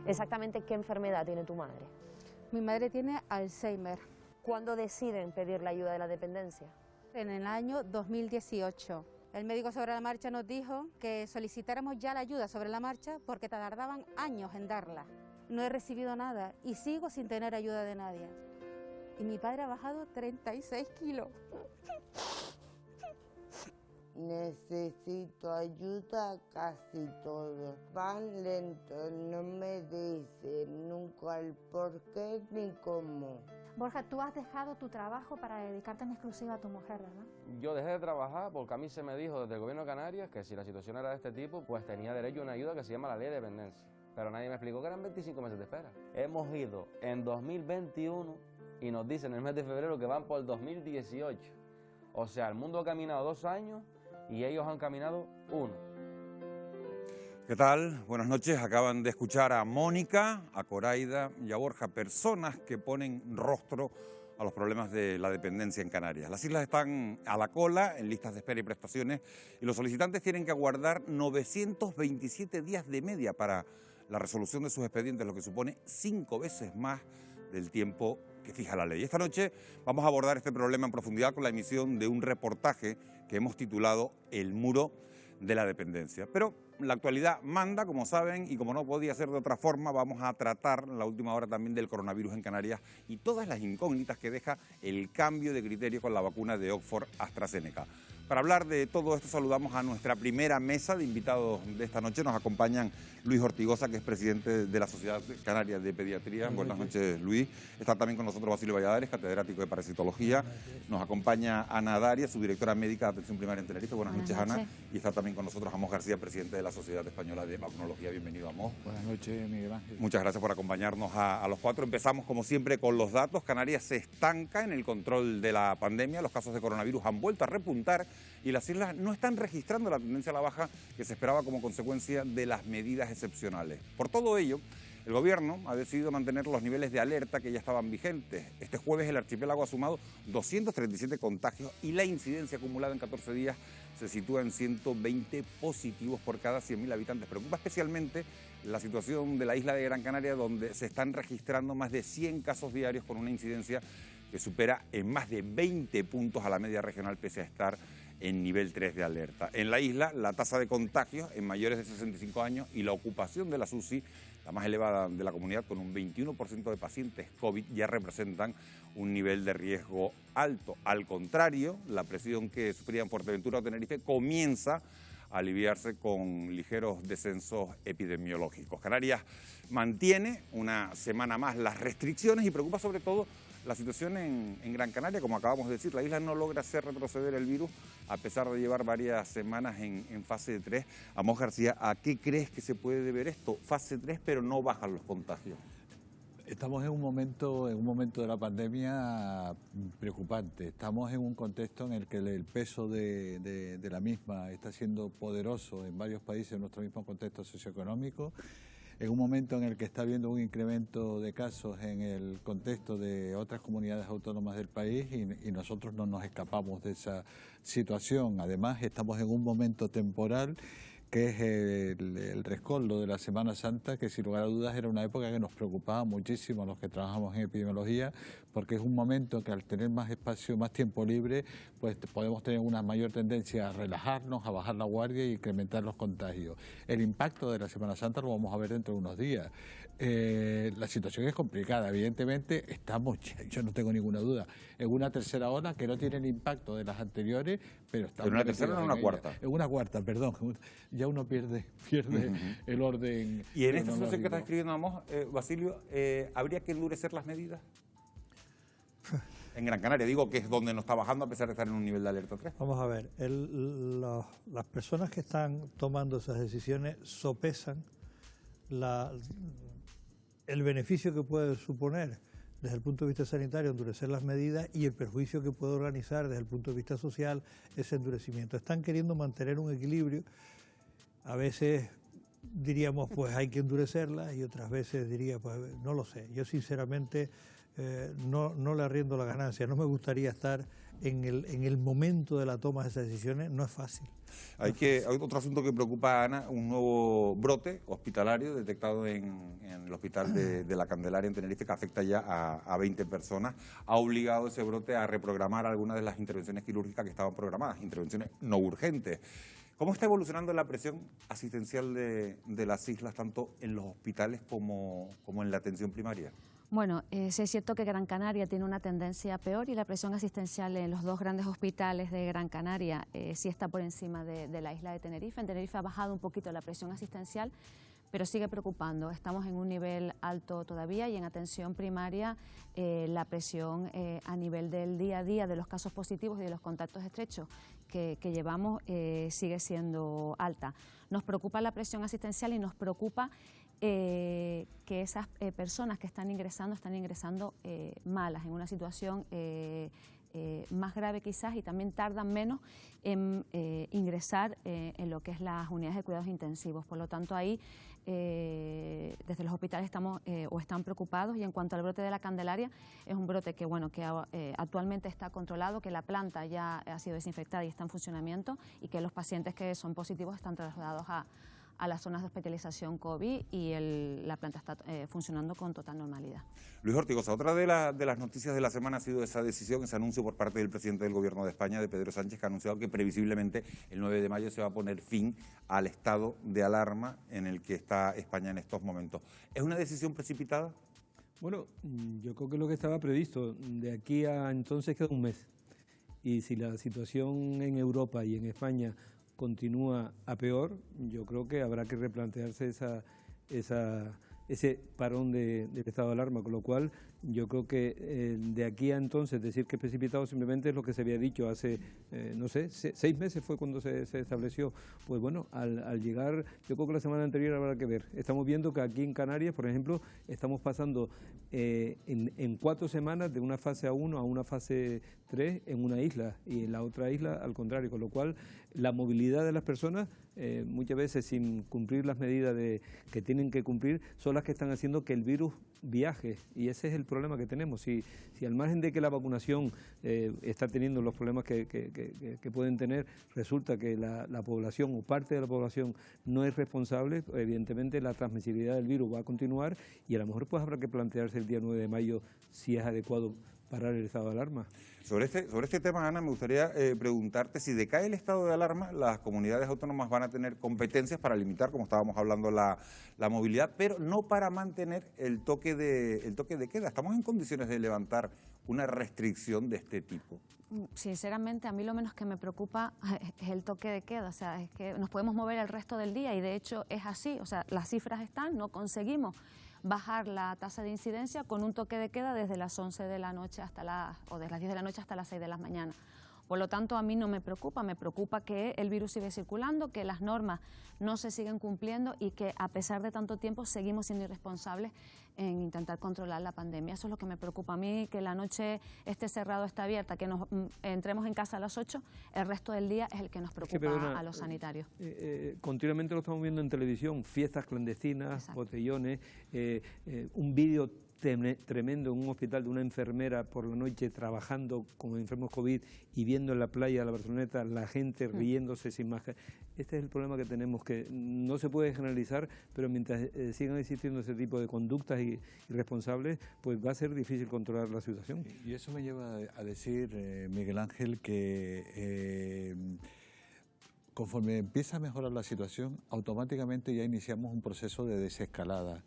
Exactamente, ¿qué enfermedad tiene tu madre? Mi madre tiene Alzheimer. ¿Cuándo deciden pedir la ayuda de la dependencia? En el año 2018. El médico sobre la marcha nos dijo que solicitáramos ya la ayuda sobre la marcha porque tardaban años en darla. No he recibido nada y sigo sin tener ayuda de nadie. Y mi padre ha bajado 36 kilos. Necesito ayuda casi todo. Van lento, no me dicen nunca el por qué ni cómo. Borja, tú has dejado tu trabajo para dedicarte en exclusiva a tu mujer, ¿verdad? Yo dejé de trabajar porque a mí se me dijo desde el gobierno de Canarias que si la situación era de este tipo, pues tenía derecho a una ayuda que se llama la ley de dependencia. Pero nadie me explicó que eran 25 meses de espera. Hemos ido en 2021 y nos dicen en el mes de febrero que van por el 2018. O sea, el mundo ha caminado 2 años y ellos han caminado 1. ¿Qué tal? Buenas noches. Acaban de escuchar a Mónica, a Coraida y a Borja, personas que ponen rostro a los problemas de la dependencia en Canarias. Las islas están a la cola en listas de espera y prestaciones y los solicitantes tienen que aguardar 927 días de media para la resolución de sus expedientes, lo que supone 5 veces más del tiempo que fija la ley. Esta noche vamos a abordar este problema en profundidad con la emisión de un reportaje que hemos titulado El muro de la dependencia. Pero la actualidad manda, como saben, y como no podía ser de otra forma, vamos a tratar la última hora también del coronavirus en Canarias y todas las incógnitas que deja el cambio de criterio con la vacuna de Oxford AstraZeneca. Para hablar de todo esto saludamos a nuestra primera mesa de invitados de esta noche. Nos acompañan Luis Ortigosa, que es presidente de la Sociedad Canaria de Pediatría. Buenas noches, Luis. Está también con nosotros Basilio Valladares, catedrático de parasitología. Nos acompaña Ana Daria, su directora médica de atención primaria en Tenerife. Buenas noches, Ana. Y está también con nosotros Amos García, presidente de la Sociedad Española de Vacunología. Bienvenido, Amos. Buenas noches, Miguel Ángel. Muchas gracias por acompañarnos a los cuatro. Empezamos, como siempre, con los datos. Canarias se estanca en el control de la pandemia. Los casos de coronavirus han vuelto a repuntar y las islas no están registrando la tendencia a la baja que se esperaba como consecuencia de las medidas excepcionales. Por todo ello, el gobierno ha decidido mantener los niveles de alerta que ya estaban vigentes. Este jueves el archipiélago ha sumado 237 contagios y la incidencia acumulada en 14 días se sitúa en 120 positivos por cada 100.000 habitantes. Preocupa especialmente la situación de la isla de Gran Canaria, donde se están registrando más de 100 casos diarios con una incidencia que supera en más de 20 puntos a la media regional, pese a estar en nivel 3 de alerta. En la isla, la tasa de contagios en mayores de 65 años y la ocupación de las UCI, la más elevada de la comunidad, con un 21% de pacientes COVID, ya representan un nivel de riesgo alto. Al contrario, la presión que sufría en Fuerteventura o Tenerife comienza a aliviarse con ligeros descensos epidemiológicos. Canarias mantiene una semana más las restricciones y preocupa sobre todo la situación en Gran Canaria. Como acabamos de decir, la isla no logra hacer retroceder el virus a pesar de llevar varias semanas en fase 3. Amos García, ¿a qué crees que se puede deber esto? Fase 3, pero no bajan los contagios. Estamos en un momento de la pandemia preocupante. Estamos en un contexto en el que el peso de la misma está siendo poderoso en varios países en nuestro mismo contexto socioeconómico. En un momento en el que está habiendo un incremento de casos en el contexto de otras comunidades autónomas del país y nosotros no nos escapamos de esa situación. Además, estamos en un momento temporal que es el rescoldo de la Semana Santa, que sin lugar a dudas era una época que nos preocupaba muchísimo a los que trabajamos en epidemiología, porque es un momento que al tener más espacio, más tiempo libre, pues podemos tener una mayor tendencia a relajarnos, a bajar la guardia y incrementar los contagios. El impacto de la Semana Santa lo vamos a ver dentro de unos días. La situación es complicada, evidentemente estamos, yo no tengo ninguna duda, en una tercera ola que no tiene el impacto de las anteriores, pero estamos... ¿En una tercera o en una cuarta? En una cuarta, perdón. Ya uno pierde el orden. Y en esta situación que está escribiendo Amos, Basilio, ¿habría que endurecer las medidas? En Gran Canaria, digo que es donde no está bajando a pesar de estar en un nivel de alerta 3. Vamos a ver, las personas que están tomando esas decisiones sopesan el beneficio que puede suponer desde el punto de vista sanitario endurecer las medidas y el perjuicio que puede organizar desde el punto de vista social ese endurecimiento. Están queriendo mantener un equilibrio. A veces diríamos, pues hay que endurecerlas y otras veces diría, pues no lo sé. Yo sinceramente no le arriendo la ganancia. No me gustaría estar en el momento de la toma de esas decisiones no es fácil. Hay otro asunto que preocupa a Ana, un nuevo brote hospitalario detectado en el hospital de la Candelaria en Tenerife, que afecta ya a 20 personas. Ha obligado ese brote a reprogramar algunas de las intervenciones quirúrgicas que estaban programadas, intervenciones no urgentes. ¿Cómo está evolucionando la presión asistencial de las islas, tanto en los hospitales como en la atención primaria? Bueno, sí es cierto que Gran Canaria tiene una tendencia peor y la presión asistencial en los dos grandes hospitales de Gran Canaria sí está por encima de la isla de Tenerife. En Tenerife ha bajado un poquito la presión asistencial, pero sigue preocupando. Estamos en un nivel alto todavía y en atención primaria la presión a nivel del día a día de los casos positivos y de los contactos estrechos que llevamos sigue siendo alta. Nos preocupa la presión asistencial y nos preocupa que esas personas que están ingresando malas, en una situación más grave quizás, y también tardan menos en ingresar en lo que es las unidades de cuidados intensivos. Por lo tanto, ahí desde los hospitales están preocupados. Y en cuanto al brote de la Candelaria, es un brote que actualmente está controlado, que la planta ya ha sido desinfectada y está en funcionamiento, y que los pacientes que son positivos están trasladados a las zonas de hospitalización COVID y la planta está funcionando con total normalidad. Luis Ortigosa, otra de las noticias de la semana ha sido esa decisión, ese anuncio por parte del presidente del Gobierno de España, de Pedro Sánchez, que ha anunciado que previsiblemente el 9 de mayo se va a poner fin al estado de alarma en el que está España en estos momentos. ¿Es una decisión precipitada? Bueno, yo creo que es lo que estaba previsto. De aquí a entonces queda un mes. Y si la situación en Europa y en España continúa a peor, yo creo que habrá que replantearse ese parón del estado de alarma, con lo cual yo creo que de aquí a entonces decir que es precipitado simplemente es lo que se había dicho hace, no sé, 6 meses fue cuando se estableció. Pues bueno, al llegar, yo creo que la semana anterior habrá que ver. Estamos viendo que aquí en Canarias, por ejemplo, estamos pasando en 4 semanas de una fase 1 a una fase 3 en una isla, y en la otra isla al contrario, con lo cual la movilidad de las personas, muchas veces sin cumplir las medidas que tienen que cumplir, son las que están haciendo que el virus viaje, y ese es el problema que tenemos. Si al margen de que la vacunación está teniendo los problemas que pueden tener, resulta que la población o parte de la población no es responsable, evidentemente la transmisibilidad del virus va a continuar, y a lo mejor pues habrá que plantearse el día 9 de mayo si es adecuado parar el estado de alarma. Sobre este tema, Ana, me gustaría preguntarte si decae el estado de alarma, las comunidades autónomas van a tener competencias para limitar, como estábamos hablando, la movilidad, pero no para mantener el toque de queda. ¿Estamos en condiciones de levantar una restricción de este tipo? Sinceramente, a mí lo menos que me preocupa es el toque de queda. O sea, es que nos podemos mover el resto del día, y de hecho es así. O sea, las cifras están, no conseguimos bajar la tasa de incidencia con un toque de queda desde las 11 de la noche o desde las 10 de la noche hasta las 6 de la mañana. Por lo tanto, a mí no me preocupa que el virus sigue circulando, que las normas no se siguen cumpliendo y que a pesar de tanto tiempo seguimos siendo irresponsables en intentar controlar la pandemia. Eso es lo que me preocupa a mí, que la noche esté cerrada o esté abierta, que nos entremos en casa a las 8, el resto del día es el que nos preocupa a los sanitarios. Continuamente lo estamos viendo en televisión, fiestas clandestinas, exacto, botellones, un vídeo tremendo en un hospital de una enfermera por la noche trabajando con enfermos COVID y viendo en la playa de la Barceloneta la gente riéndose sin máscara. Este es el problema que tenemos, que no se puede generalizar, pero mientras sigan existiendo ese tipo de conductas irresponsables, pues va a ser difícil controlar la situación. Y eso me lleva a decir, Miguel Ángel, que conforme empieza a mejorar la situación, automáticamente ya iniciamos un proceso de desescalada.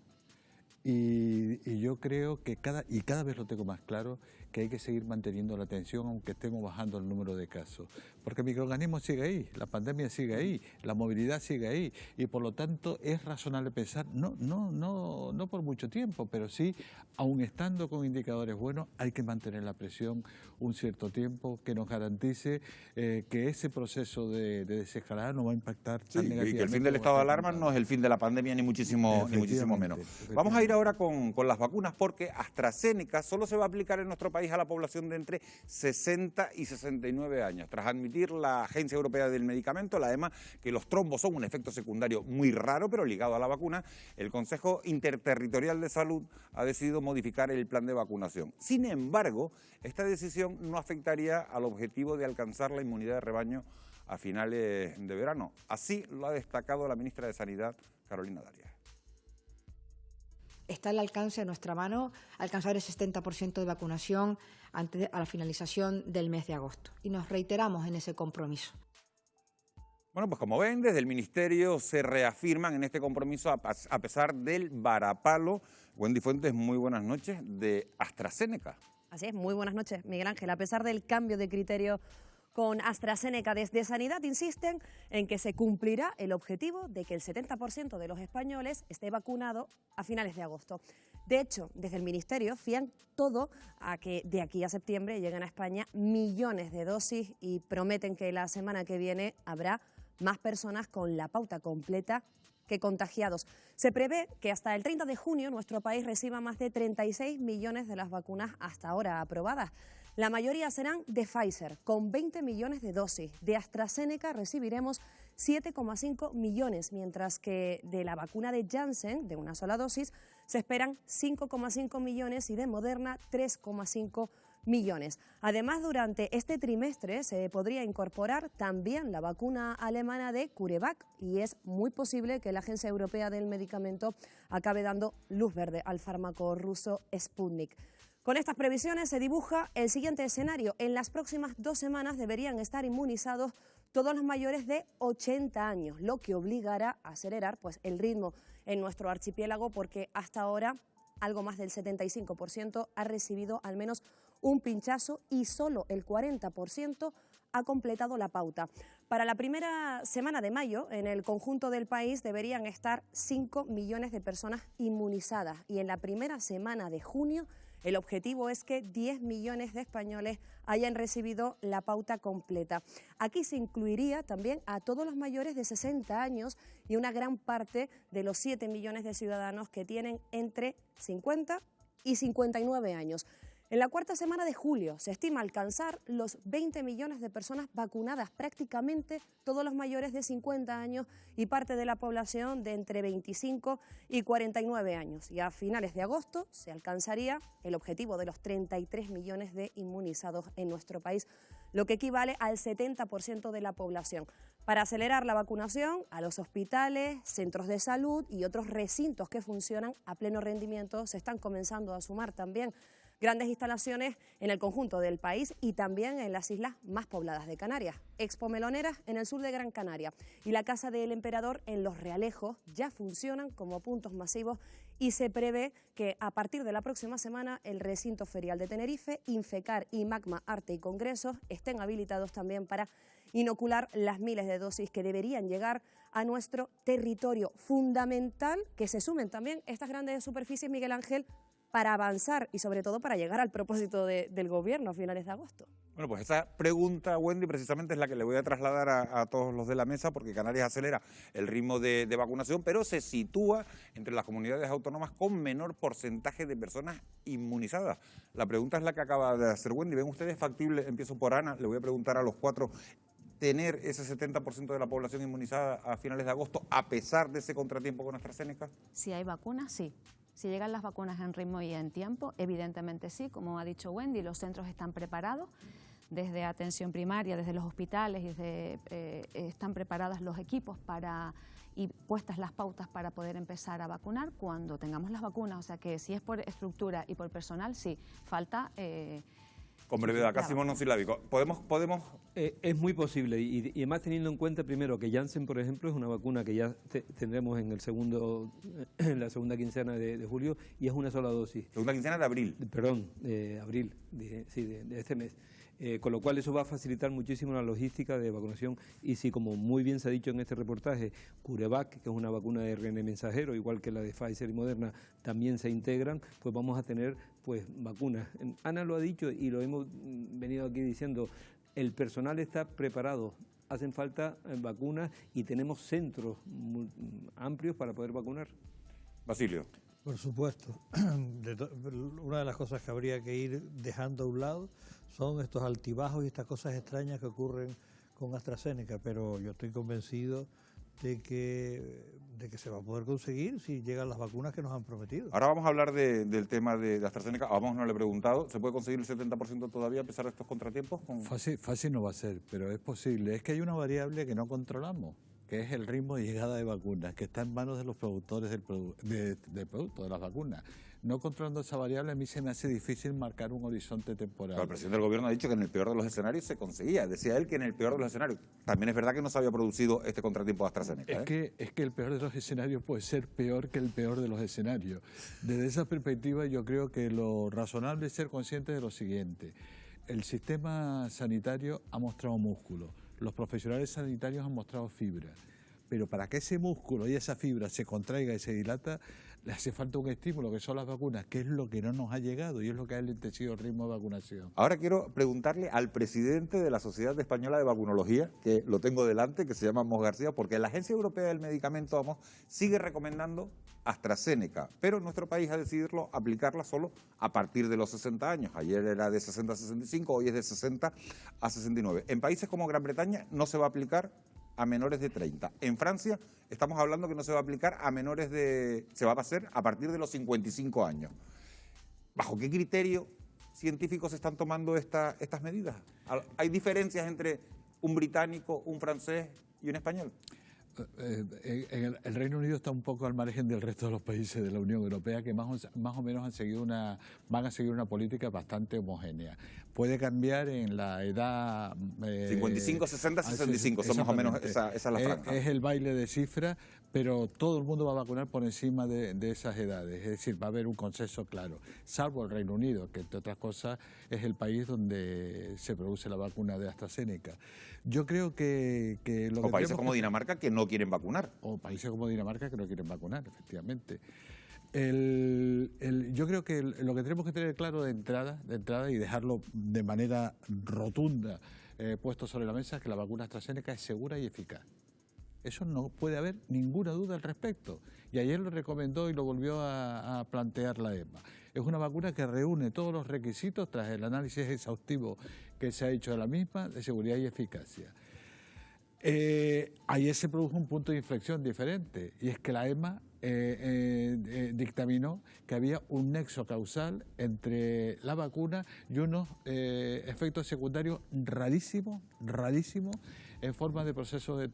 Y yo creo que cada vez lo tengo más claro, que hay que seguir manteniendo la atención aunque estemos bajando el número de casos. Porque el microorganismo sigue ahí, la pandemia sigue ahí, la movilidad sigue ahí, y por lo tanto es razonable pensar, no por mucho tiempo, pero sí, aun estando con indicadores buenos, hay que mantener la presión un cierto tiempo que nos garantice que ese proceso de desescalada no va a impactar tan negativamente. Y que el fin del estado de alarma no es el fin de la pandemia, ni muchísimo menos. Vamos a ir ahora con las vacunas, porque AstraZeneca solo se va a aplicar en nuestro país país a la población de entre 60 y 69 años. Tras admitir la Agencia Europea del Medicamento, la EMA, que los trombos son un efecto secundario muy raro, pero ligado a la vacuna, el Consejo Interterritorial de Salud ha decidido modificar el plan de vacunación. Sin embargo, esta decisión no afectaría al objetivo de alcanzar la inmunidad de rebaño a finales de verano. Así lo ha destacado la ministra de Sanidad, Carolina Darias. Está al alcance de nuestra mano alcanzar el 70% de vacunación antes a la finalización del mes de agosto. Y nos reiteramos en ese compromiso. Bueno, pues como ven, desde el Ministerio se reafirman en este compromiso a pesar del varapalo. Wendy Fuentes, muy buenas noches, de AstraZeneca. Así es, muy buenas noches, Miguel Ángel. A pesar del cambio de criterio con AstraZeneca, desde Sanidad insisten en que se cumplirá el objetivo de que el 70% de los españoles esté vacunado a finales de agosto. De hecho, desde el Ministerio fían todo a que de aquí a septiembre lleguen a España millones de dosis y prometen que la semana que viene habrá más personas con la pauta completa que contagiados. Se prevé que hasta el 30 de junio nuestro país reciba más de 36 millones de las vacunas hasta ahora aprobadas. La mayoría serán de Pfizer, con 20 millones de dosis. De AstraZeneca recibiremos 7,5 millones, mientras que de la vacuna de Janssen, de una sola dosis, se esperan 5,5 millones y de Moderna 3,5 millones. Además, durante este trimestre se podría incorporar también la vacuna alemana de CureVac y es muy posible que la Agencia Europea del Medicamento acabe dando luz verde al fármaco ruso Sputnik. Con estas previsiones se dibuja el siguiente escenario. En las próximas 2 semanas deberían estar inmunizados todos los mayores de 80 años, lo que obligará a acelerar el ritmo en nuestro archipiélago porque hasta ahora algo más del 75% ha recibido al menos un pinchazo y solo el 40% ha completado la pauta. Para la primera semana de mayo, en el conjunto del país deberían estar 5 millones de personas inmunizadas y en la primera semana de junio el objetivo es que 10 millones de españoles hayan recibido la pauta completa. Aquí se incluiría también a todos los mayores de 60 años y una gran parte de los 7 millones de ciudadanos que tienen entre 50 y 59 años. En la cuarta semana de julio se estima alcanzar los 20 millones de personas vacunadas, prácticamente todos los mayores de 50 años y parte de la población de entre 25 y 49 años. Y a finales de agosto se alcanzaría el objetivo de los 33 millones de inmunizados en nuestro país, lo que equivale al 70% de la población. Para acelerar la vacunación, a los hospitales, centros de salud y otros recintos que funcionan a pleno rendimiento se están comenzando a sumar también grandes instalaciones en el conjunto del país y también en las islas más pobladas de Canarias. Expo Meloneras en el sur de Gran Canaria y la Casa del Emperador en Los Realejos ya funcionan como puntos masivos y se prevé que a partir de la próxima semana el recinto ferial de Tenerife, Infecar y Magma Arte y Congresos estén habilitados también para inocular las miles de dosis que deberían llegar a nuestro territorio. Fundamental que se sumen también estas grandes superficies, Miguel Ángel, para avanzar y sobre todo para llegar al propósito del Gobierno a finales de agosto. Bueno, pues esa pregunta, Wendy, precisamente es la que le voy a trasladar a todos los de la mesa, porque Canarias acelera el ritmo de vacunación, pero se sitúa entre las comunidades autónomas con menor porcentaje de personas inmunizadas. La pregunta es la que acaba de hacer Wendy. ¿Ven ustedes factible? Empiezo por Ana, le voy a preguntar a los 4, tener ese 70% de la población inmunizada a finales de agosto, a pesar de ese contratiempo con AstraZeneca. Si hay vacunas, sí. Si llegan las vacunas en ritmo y en tiempo, evidentemente sí, como ha dicho Wendy, los centros están preparados, desde atención primaria, desde los hospitales, están preparados los equipos y puestas las pautas para poder empezar a vacunar cuando tengamos las vacunas. O sea que si es por estructura y por personal, sí, falta... Con brevedad, casi monosilábico. ¿Podemos? Es muy posible y además teniendo en cuenta primero que Janssen, por ejemplo, es una vacuna que ya tendremos en la segunda quincena de julio y es una sola dosis. ¿Segunda quincena de abril? Perdón, de abril, de este mes. Con lo cual eso va a facilitar muchísimo la logística de vacunación y si, como muy bien se ha dicho en este reportaje, CureVac, que es una vacuna de ARN mensajero, igual que la de Pfizer y Moderna, también se integran, pues vamos a tener vacunas. Ana lo ha dicho y lo hemos venido aquí diciendo, el personal está preparado, hacen falta vacunas y tenemos centros amplios para poder vacunar. Basilio. Por supuesto. Una de las cosas que habría que ir dejando a un lado son estos altibajos y estas cosas extrañas que ocurren con AstraZeneca, pero yo estoy convencido de que se va a poder conseguir si llegan las vacunas que nos han prometido. Ahora vamos a hablar del tema de AstraZeneca. A Vamos no le he preguntado, ¿se puede conseguir el 70% todavía a pesar de estos contratiempos? Fácil no va a ser, pero es posible. Es que hay una variable que no controlamos, que es el ritmo de llegada de vacunas, que está en manos de los productores del producto, de las vacunas. No controlando esa variable, a mí se me hace difícil marcar un horizonte temporal. Pero el presidente del gobierno ha dicho que en el peor de los escenarios se conseguía. Decía él que en el peor de los escenarios. También es verdad que no se había producido este contratiempo de AstraZeneca. Es que el peor de los escenarios puede ser peor que el peor de los escenarios. Desde esa perspectiva yo creo que lo razonable es ser consciente de lo siguiente. El sistema sanitario ha mostrado músculo. Los profesionales sanitarios han mostrado fibra, pero para que ese músculo y esa fibra se contraiga y se dilata, le hace falta un estímulo, que son las vacunas, que es lo que no nos ha llegado y es lo que ha enlentecido el ritmo de vacunación. Ahora quiero preguntarle al presidente de la Sociedad Española de Vacunología, que lo tengo delante, que se llama Amos García, porque la Agencia Europea del Medicamento, Amos, sigue recomendando AstraZeneca, pero en nuestro país ha decidido aplicarla solo a partir de los 60 años. Ayer era de 60 a 65, hoy es de 60 a 69. En países como Gran Bretaña no se va a aplicar a menores de 30. En Francia estamos hablando que no se va a aplicar a menores de... se va a hacer a partir de los 55 años. ¿Bajo qué criterio científico se están tomando estas medidas? ¿Hay diferencias entre un británico, un francés y un español? El Reino Unido está un poco al margen del resto de los países de la Unión Europea, que más o menos van a seguir una política bastante homogénea. Puede cambiar en la edad... 55, 60, 65, son más o menos esa es la franja. Es el baile de cifras, pero todo el mundo va a vacunar por encima de esas edades, es decir, va a haber un consenso claro, salvo el Reino Unido, que entre otras cosas es el país donde se produce la vacuna de AstraZeneca. Yo creo que o países como Dinamarca que no quieren vacunar. O países como Dinamarca que no quieren vacunar, efectivamente. Yo creo que lo que tenemos que tener claro de entrada y dejarlo de manera rotunda puesto sobre la mesa es que la vacuna AstraZeneca es segura y eficaz. Eso no puede haber ninguna duda al respecto. Y ayer lo recomendó y lo volvió a plantear la EMA. Es una vacuna que reúne todos los requisitos tras el análisis exhaustivo que se ha hecho de la misma, de seguridad y eficacia. Ayer se produjo un punto de inflexión diferente, y es que la EMA dictaminó que había un nexo causal entre la vacuna y unos efectos secundarios rarísimos en forma de proceso de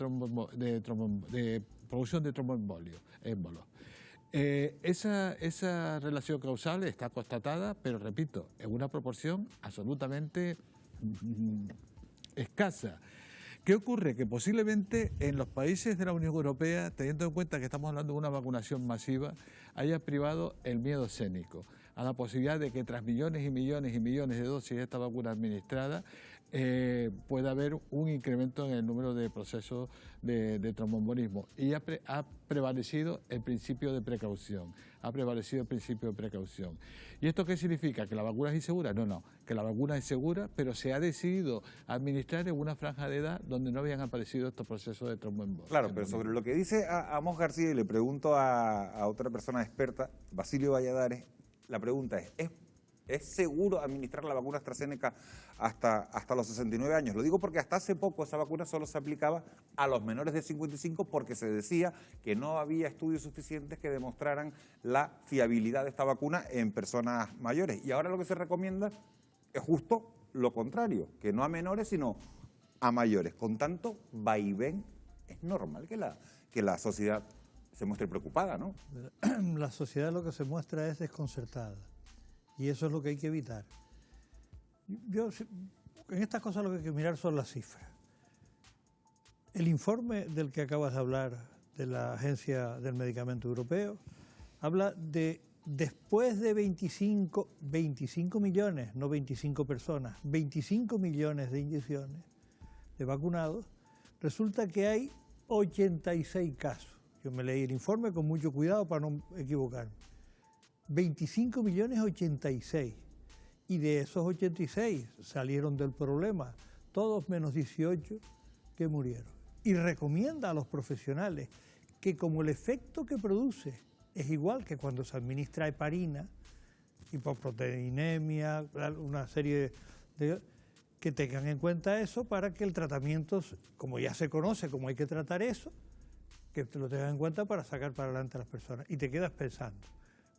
producción de tromboembolia. Esa relación causal está constatada, pero repito, en una proporción absolutamente escasa. ¿Qué ocurre? Que posiblemente en los países de la Unión Europea, teniendo en cuenta que estamos hablando de una vacunación masiva, haya privado el miedo escénico a la posibilidad de que tras millones y millones y millones de dosis de esta vacuna administrada pueda haber un incremento en el número de procesos de tromboembolismo. Y ha prevalecido el principio de precaución. ¿Y esto qué significa? ¿Que la vacuna es insegura? No, que la vacuna es segura, pero se ha decidido administrar en una franja de edad donde no habían aparecido estos procesos de tromboembolismo. Claro, pero sobre lo que dice Amos García, y le pregunto a otra persona experta, Basilio Valladares, la pregunta ¿es seguro administrar la vacuna AstraZeneca hasta los 69 años? Lo digo porque hasta hace poco esa vacuna solo se aplicaba a los menores de 55 porque se decía que no había estudios suficientes que demostraran la fiabilidad de esta vacuna en personas mayores. Y ahora lo que se recomienda es justo lo contrario, que no a menores sino a mayores. Con tanto vaivén, es normal que la sociedad se muestre preocupada, ¿no? La sociedad lo que se muestra es desconcertada. Y eso es lo que hay que evitar. En estas cosas lo que hay que mirar son las cifras. El informe del que acabas de hablar, de la Agencia del Medicamento Europeo, habla de después de 25 millones, no 25 personas, 25 millones de inyecciones de vacunados, resulta que hay 86 casos. Yo me leí el informe con mucho cuidado para no equivocarme. 25 millones 86, y de esos 86 salieron del problema, todos menos 18 que murieron. Y recomienda a los profesionales que como el efecto que produce Es igual que cuando se administra heparina, hipoproteinemia, una serie de que tengan en cuenta eso para que el tratamiento, como ya se conoce cómo hay que tratar eso, que te lo tengan en cuenta para sacar para adelante a las personas. Y te quedas pensando,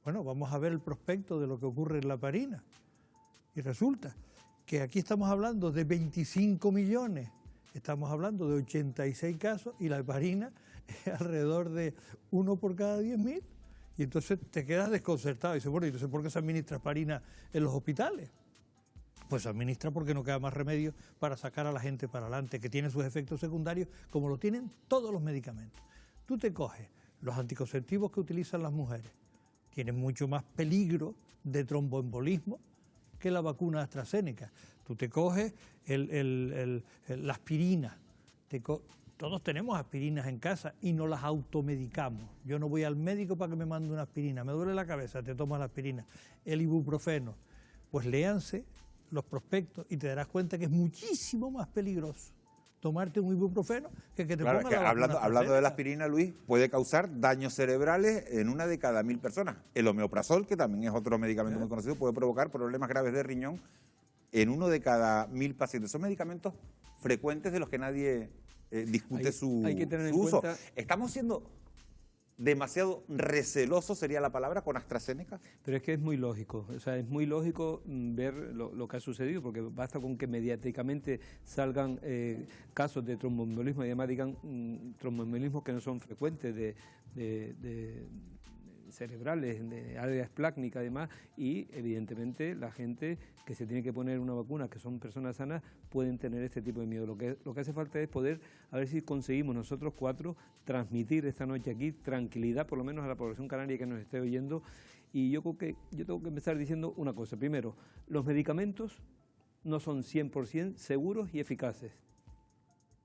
bueno, vamos a ver el prospecto de lo que ocurre en la heparina. Y resulta que aquí estamos hablando de 25 millones, estamos hablando de 86 casos y la heparina es alrededor de 1 por cada 10.000. Y entonces te quedas desconcertado y dices, bueno, ¿y entonces por qué se administra heparina en los hospitales? Pues se administra porque no queda más remedio para sacar a la gente para adelante, que tiene sus efectos secundarios, como lo tienen todos los medicamentos. Tú te coges los anticonceptivos que utilizan las mujeres, tienen mucho más peligro de tromboembolismo que la vacuna AstraZeneca. Tú te coges la aspirina, todos tenemos aspirinas en casa y no las automedicamos. Yo no voy al médico para que me mande una aspirina, me duele la cabeza, te tomas la aspirina. El ibuprofeno, pues léanse los prospectos y te darás cuenta que es muchísimo más peligroso tomarte un ibuprofeno que te ponga la vacuna. Hablando de la aspirina, Luis, puede causar daños cerebrales en 1 de cada 1000 personas. El omeprazol, que también es otro medicamento muy conocido, puede provocar problemas graves de riñón en 1 de cada 1000 pacientes. Son medicamentos frecuentes de los que nadie discute su uso. ¿Estamos siendo demasiado recelosos, sería la palabra, con AstraZeneca? Pero es que es muy lógico, o sea, es muy lógico ver lo que ha sucedido, porque basta con que mediáticamente salgan casos de tromboembolismo y además digan tromboembolismos que no son frecuentes de cerebrales, de áreas esplácnicas y demás, y evidentemente la gente que se tiene que poner una vacuna, que son personas sanas, pueden tener este tipo de miedo. Lo que hace falta es poder, a ver si conseguimos nosotros 4 transmitir esta noche aquí tranquilidad, por lo menos a la población canaria que nos esté oyendo, y yo creo que yo tengo que empezar diciendo una cosa. Primero, los medicamentos no son 100% seguros y eficaces.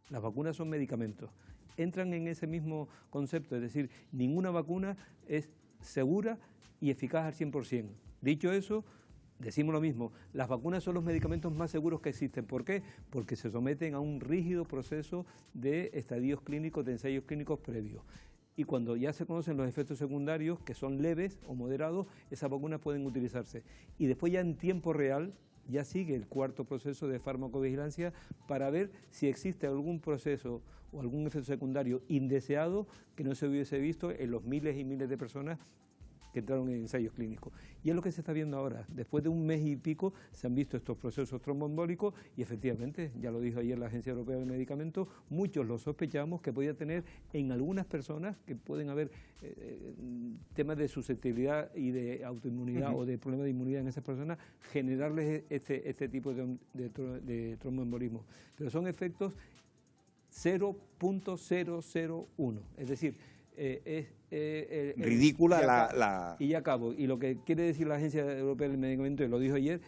Las vacunas son medicamentos. Entran en ese mismo concepto, es decir, ninguna vacuna es segura y eficaz al 100%. Dicho eso, decimos lo mismo, las vacunas son los medicamentos más seguros que existen. ¿Por qué? Porque se someten a un rígido proceso de estadios clínicos, de ensayos clínicos previos. Y cuando ya se conocen los efectos secundarios, que son leves o moderados, esas vacunas pueden utilizarse. Y después ya en tiempo real, ya sigue el 4º proceso de farmacovigilancia para ver si existe algún proceso o algún efecto secundario indeseado que no se hubiese visto en los miles y miles de personas que entraron en ensayos clínicos. Y es lo que se está viendo ahora. Después de 1 mes y pico se han visto estos procesos tromboembólicos y efectivamente, ya lo dijo ayer la Agencia Europea del Medicamento, muchos lo sospechamos que podía tener en algunas personas que pueden haber temas de susceptibilidad y de autoinmunidad o de problemas de inmunidad en esas personas, generarles este tipo de tromboembolismo. Pero son efectos 0.001, es decir, ridícula y ya acabo. Y lo que quiere decir la Agencia Europea del Medicamento, y lo dijo ayer,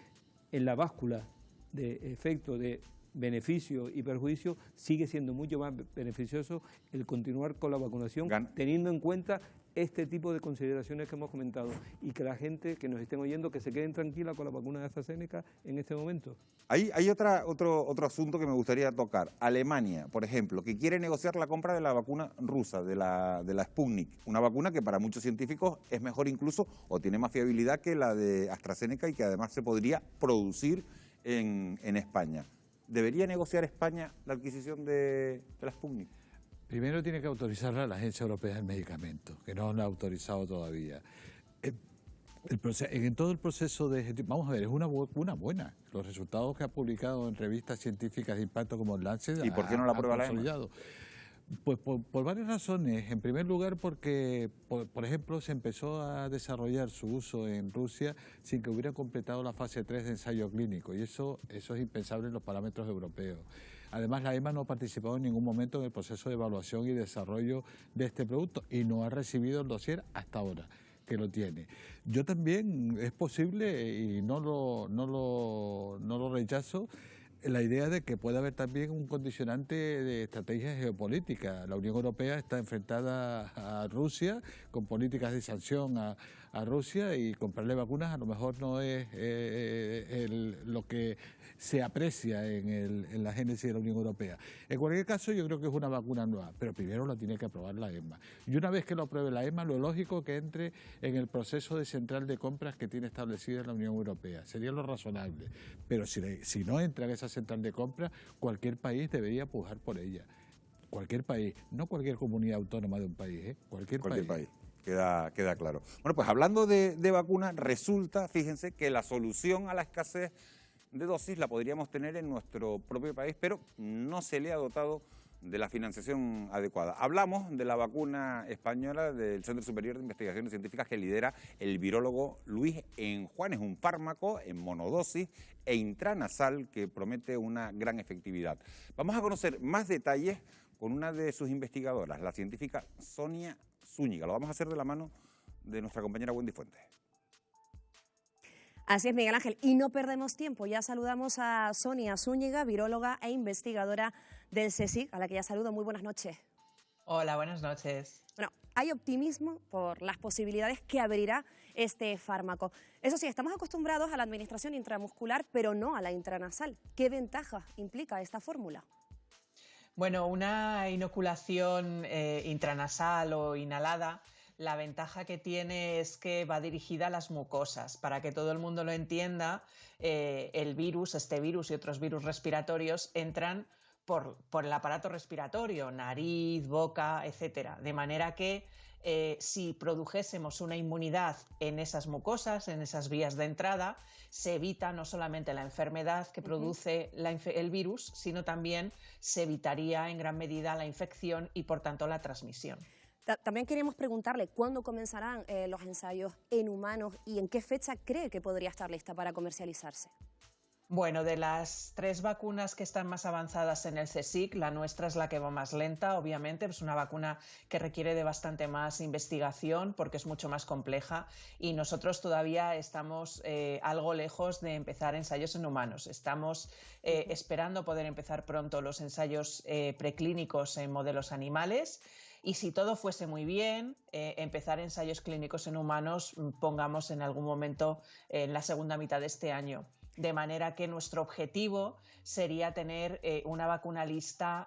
en la báscula de efecto de beneficio y perjuicio sigue siendo mucho más beneficioso el continuar con la vacunación, teniendo en cuenta este tipo de consideraciones que hemos comentado, y que la gente que nos estén oyendo que se queden tranquila con la vacuna de AstraZeneca en este momento. Hay otro asunto que me gustaría tocar. Alemania, por ejemplo, que quiere negociar la compra de la vacuna rusa, de la Sputnik, una vacuna que para muchos científicos es mejor incluso o tiene más fiabilidad que la de AstraZeneca y que además se podría producir en España. ¿Debería negociar España la adquisición de la Sputnik? Primero tiene que autorizarla la Agencia Europea del Medicamento, que no la ha autorizado todavía. En todo el proceso de gestión, vamos a ver, es una buena. Los resultados que ha publicado en revistas científicas de impacto como el Lancet. ¿Y por qué no la aprueba la EMA? Pues por varias razones. En primer lugar, porque, por ejemplo, se empezó a desarrollar su uso en Rusia sin que hubiera completado la fase 3 de ensayo clínico, y eso es impensable en los parámetros europeos. Además, la EMA no ha participado en ningún momento en el proceso de evaluación y desarrollo de este producto y no ha recibido el dossier hasta ahora, que lo tiene. Yo también, es posible, y no lo rechazo, la idea de que puede haber también un condicionante de estrategia geopolítica. La Unión Europea está enfrentada a Rusia con políticas de sanción a a Rusia y comprarle vacunas a lo mejor no es lo que se aprecia en la génesis de la Unión Europea. En cualquier caso, yo creo que es una vacuna nueva, pero primero la tiene que aprobar la EMA. Y una vez que lo apruebe la EMA, lo lógico que entre en el proceso de central de compras que tiene establecida la Unión Europea. Sería lo razonable. Pero si no entra en esa central de compras, cualquier país debería pujar por ella. Cualquier país, no cualquier comunidad autónoma de un país, cualquier país. Queda claro. Bueno, pues hablando de vacunas, resulta, fíjense, que la solución a la escasez de dosis la podríamos tener en nuestro propio país, pero no se le ha dotado de la financiación adecuada. Hablamos de la vacuna española del Centro Superior de Investigaciones Científicas que lidera el virólogo Luis Enjuan. Es un fármaco en monodosis e intranasal que promete una gran efectividad. Vamos a conocer más detalles con una de sus investigadoras, la científica Sonia Zúñiga. Lo vamos a hacer de la mano de nuestra compañera Wendy Fuentes. Así es, Miguel Ángel, y no perdemos tiempo. Ya saludamos a Sonia Zúñiga, viróloga e investigadora del CSIC, a la que ya saludo. Muy buenas noches. Hola, buenas noches. Bueno, hay optimismo por las posibilidades que abrirá este fármaco. Eso sí, estamos acostumbrados a la administración intramuscular, pero no a la intranasal. ¿Qué ventaja implica esta fórmula? Bueno, una inoculación intranasal o inhalada, la ventaja que tiene es que va dirigida a las mucosas. Para que todo el mundo lo entienda, este virus y otros virus respiratorios entran por el aparato respiratorio, nariz, boca, etcétera. De manera que si produjésemos una inmunidad en esas mucosas, en esas vías de entrada, se evita no solamente la enfermedad que produce el virus, sino también se evitaría en gran medida la infección y, por tanto, la transmisión. También queríamos preguntarle cuándo comenzarán los ensayos en humanos y en qué fecha cree que podría estar lista para comercializarse. Bueno, de las 3 vacunas que están más avanzadas en el CSIC, la nuestra es la que va más lenta, obviamente. Es una vacuna que requiere de bastante más investigación porque es mucho más compleja y nosotros todavía estamos algo lejos de empezar ensayos en humanos. Estamos esperando poder empezar pronto los ensayos preclínicos en modelos animales. Y si todo fuese muy bien, empezar ensayos clínicos en humanos, pongamos en algún momento en la segunda mitad de este año. De manera que nuestro objetivo sería tener una vacuna lista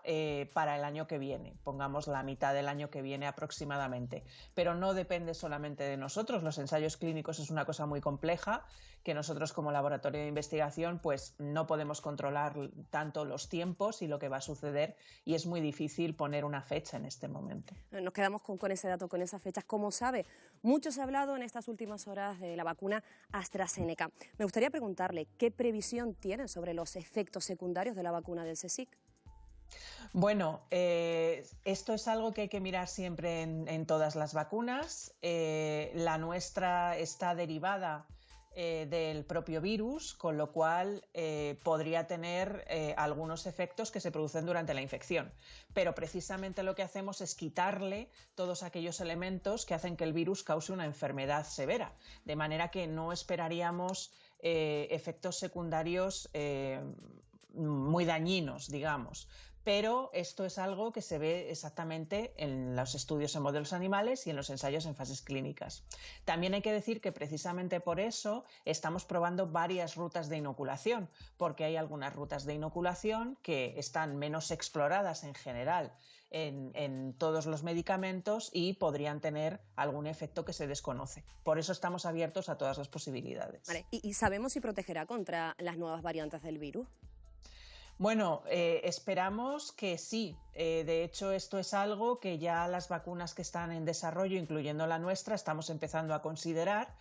para el año que viene, pongamos la mitad del año que viene aproximadamente. Pero no depende solamente de nosotros, los ensayos clínicos es una cosa muy compleja que nosotros como laboratorio de investigación pues no podemos controlar tanto los tiempos y lo que va a suceder y es muy difícil poner una fecha en este momento. Nos quedamos con ese dato, con esas fechas. Como sabe, mucho se ha hablado en estas últimas horas de la vacuna AstraZeneca. Me gustaría preguntarle qué previsión tiene sobre los efectos secundarios de la vacuna del CSIC. Bueno, esto es algo que hay que mirar siempre en todas las vacunas. La nuestra está derivada del propio virus, con lo cual podría tener algunos efectos que se producen durante la infección. Pero precisamente lo que hacemos es quitarle todos aquellos elementos que hacen que el virus cause una enfermedad severa. De manera que no esperaríamos efectos secundarios muy dañinos, digamos. Pero esto es algo que se ve exactamente en los estudios en modelos animales y en los ensayos en fases clínicas. También hay que decir que precisamente por eso estamos probando varias rutas de inoculación, porque hay algunas rutas de inoculación que están menos exploradas en general en todos los medicamentos y podrían tener algún efecto que se desconoce. Por eso estamos abiertos a todas las posibilidades. Vale. ¿Y sabemos si protegerá contra las nuevas variantes del virus? Bueno, esperamos que sí. De hecho, esto es algo que ya las vacunas que están en desarrollo, incluyendo la nuestra, estamos empezando a considerar.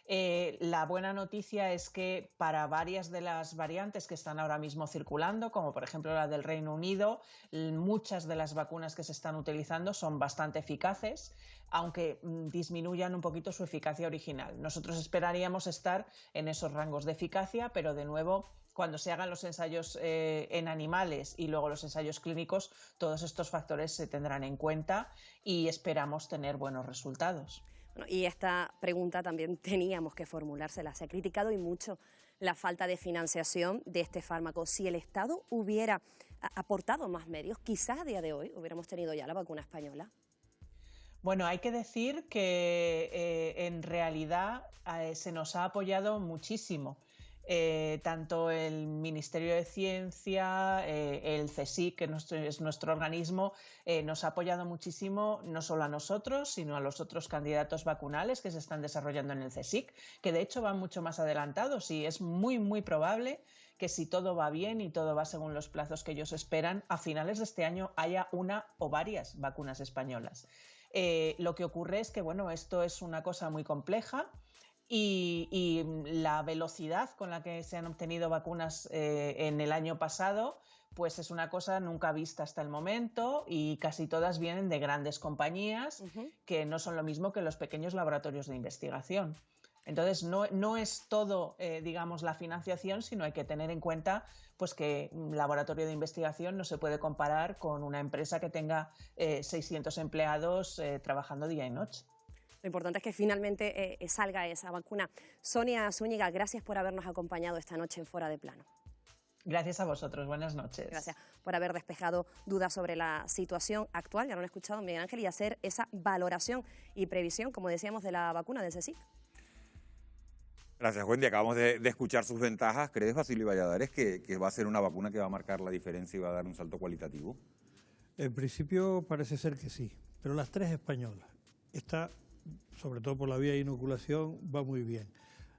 La buena noticia es que para varias de las variantes que están ahora mismo circulando, como por ejemplo la del Reino Unido, muchas de las vacunas que se están utilizando son bastante eficaces, aunque disminuyan un poquito su eficacia original. Nosotros esperaríamos estar en esos rangos de eficacia, pero de nuevo, cuando se hagan los ensayos en animales y luego los ensayos clínicos, todos estos factores se tendrán en cuenta y esperamos tener buenos resultados. Bueno, y esta pregunta también teníamos que formulársela. Se ha criticado y mucho la falta de financiación de este fármaco. Si el Estado hubiera aportado más medios, quizás a día de hoy hubiéramos tenido ya la vacuna española. Bueno, hay que decir que en realidad se nos ha apoyado muchísimo. Tanto el Ministerio de Ciencia, el CSIC, que es nuestro organismo, nos ha apoyado muchísimo, no solo a nosotros, sino a los otros candidatos vacunales que se están desarrollando en el CSIC, que de hecho van mucho más adelantados y es muy, muy probable que si todo va bien y todo va según los plazos que ellos esperan, a finales de este año haya una o varias vacunas españolas. Lo que ocurre es que, bueno, esto es una cosa muy compleja y la velocidad con la que se han obtenido vacunas en el año pasado, pues es una cosa nunca vista hasta el momento y casi todas vienen de grandes compañías que no son lo mismo que los pequeños laboratorios de investigación. Entonces, no es todo, digamos, la financiación, sino hay que tener en cuenta pues, que un laboratorio de investigación no se puede comparar con una empresa que tenga 600 empleados trabajando día y noche. Lo importante es que finalmente salga esa vacuna. Sonia Zúñiga, gracias por habernos acompañado esta noche en Fuera de Plano. Gracias a vosotros, buenas noches. Gracias por haber despejado dudas sobre la situación actual, ya lo han escuchado Miguel Ángel, y hacer esa valoración y previsión, como decíamos, de la vacuna del CSIC. Gracias, Wendy. Acabamos de escuchar sus ventajas. ¿Crees, Basilio Valladares, que va a ser una vacuna que va a marcar la diferencia y va a dar un salto cualitativo? En principio parece ser que sí, pero las 3 españolas, esta, sobre todo por la vía de inoculación, va muy bien.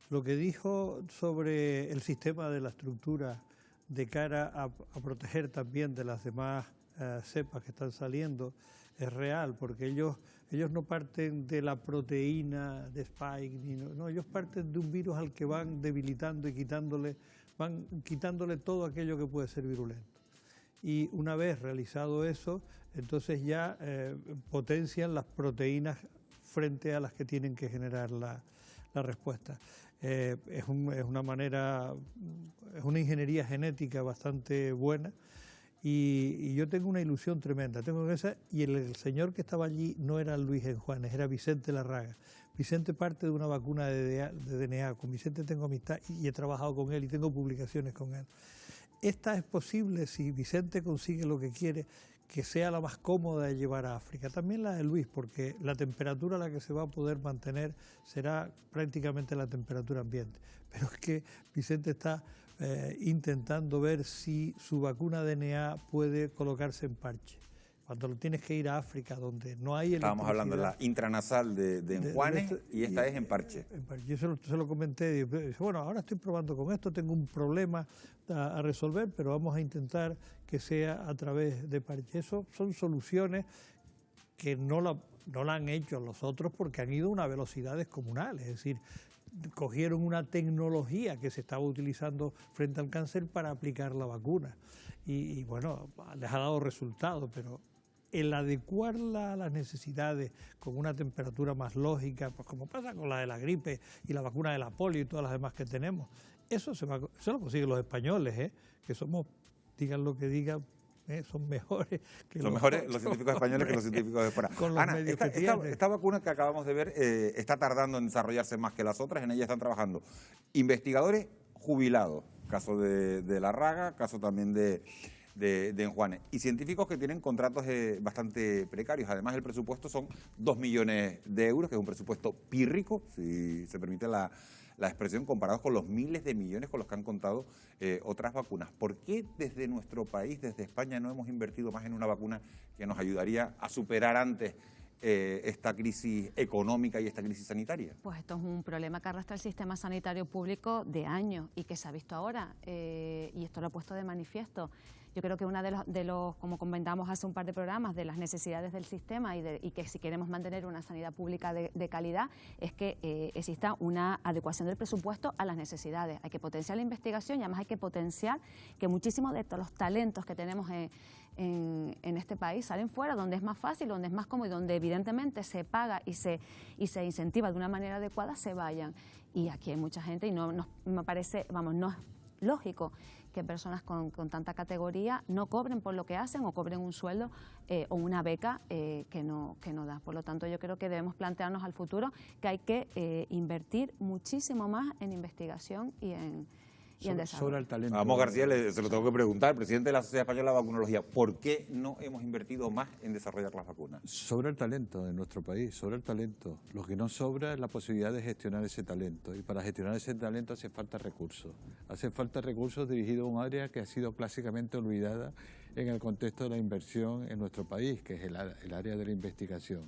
Lo que dijo sobre el sistema de la estructura de cara a proteger también de las demás cepas que están saliendo es real, porque ellos no parten de la proteína de Spike, no, ellos parten de un virus al que van debilitando y van quitándole todo aquello que puede ser virulento. Y una vez realizado eso, entonces ya potencian las proteínas frente a las que tienen que generar la respuesta. Es una ingeniería genética bastante buena. Y yo tengo una ilusión tremenda, y el señor que estaba allí no era Luis Enjuanes, era Vicente Larraga. Vicente parte de una vacuna de DNA, con Vicente tengo amistad y he trabajado con él y tengo publicaciones con él. Esta es posible si Vicente consigue lo que quiere, que sea la más cómoda de llevar a África. También la de Luis, porque la temperatura a la que se va a poder mantener será prácticamente la temperatura ambiente. Pero es que Vicente está intentando ver si su vacuna DNA puede colocarse en parche. Cuando lo tienes que ir a África, donde no hay electricidad. Estábamos hablando de la intranasal de Enjuanes y esta es en parche. Yo se lo comenté y dice, bueno, ahora estoy probando con esto, tengo un problema a resolver, pero vamos a intentar que sea a través de parche. Eso son soluciones que no la han hecho los otros porque han ido a una velocidad descomunal, es decir, cogieron una tecnología que se estaba utilizando frente al cáncer para aplicar la vacuna y bueno, les ha dado resultados, pero el adecuarla a las necesidades con una temperatura más lógica, pues como pasa con la de la gripe y la vacuna de la polio y todas las demás que tenemos, eso lo consiguen los españoles, que somos, digan lo que digan, son mejores que los científicos españoles que los científicos de fuera. Ana, esta vacuna que acabamos de ver está tardando en desarrollarse más que las otras, en ella están trabajando investigadores jubilados, caso de Larraga, caso también de Enjuanes, y científicos que tienen contratos bastante precarios. Además, el presupuesto son 2 millones de euros, que es un presupuesto pírrico, si se permite la expresión, comparados con los miles de millones con los que han contado otras vacunas. ¿Por qué desde nuestro país, desde España, no hemos invertido más en una vacuna que nos ayudaría a superar antes esta crisis económica y esta crisis sanitaria? Pues esto es un problema que arrastra el sistema sanitario público de años y que se ha visto ahora, y esto lo ha puesto de manifiesto. Yo creo que una de los, como comentamos hace un par de programas, de las necesidades del sistema y que si queremos mantener una sanidad pública de calidad es que exista una adecuación del presupuesto a las necesidades. Hay que potenciar la investigación y además hay que potenciar que muchísimos de los talentos que tenemos en este país salen fuera, donde es más fácil, donde es más cómodo y donde evidentemente se paga y se incentiva de una manera adecuada, se vayan. Y aquí hay mucha gente y me parece, no es lógico que personas con tanta categoría no cobren por lo que hacen o cobren un sueldo o una beca que no da. Por lo tanto, yo creo que debemos plantearnos al futuro que hay que invertir muchísimo más en investigación y y en desarrollo. Sobre el talento. Vamos, García, se lo tengo que preguntar, presidente de la Sociedad Española de Vacunología, ¿por qué no hemos invertido más en desarrollar las vacunas? Sobra el talento en nuestro país, sobra el talento. Lo que no sobra es la posibilidad de gestionar ese talento. Y para gestionar ese talento hace falta recursos. Hace falta recursos dirigidos a un área que ha sido clásicamente olvidada en el contexto de la inversión en nuestro país, que es el área de la investigación.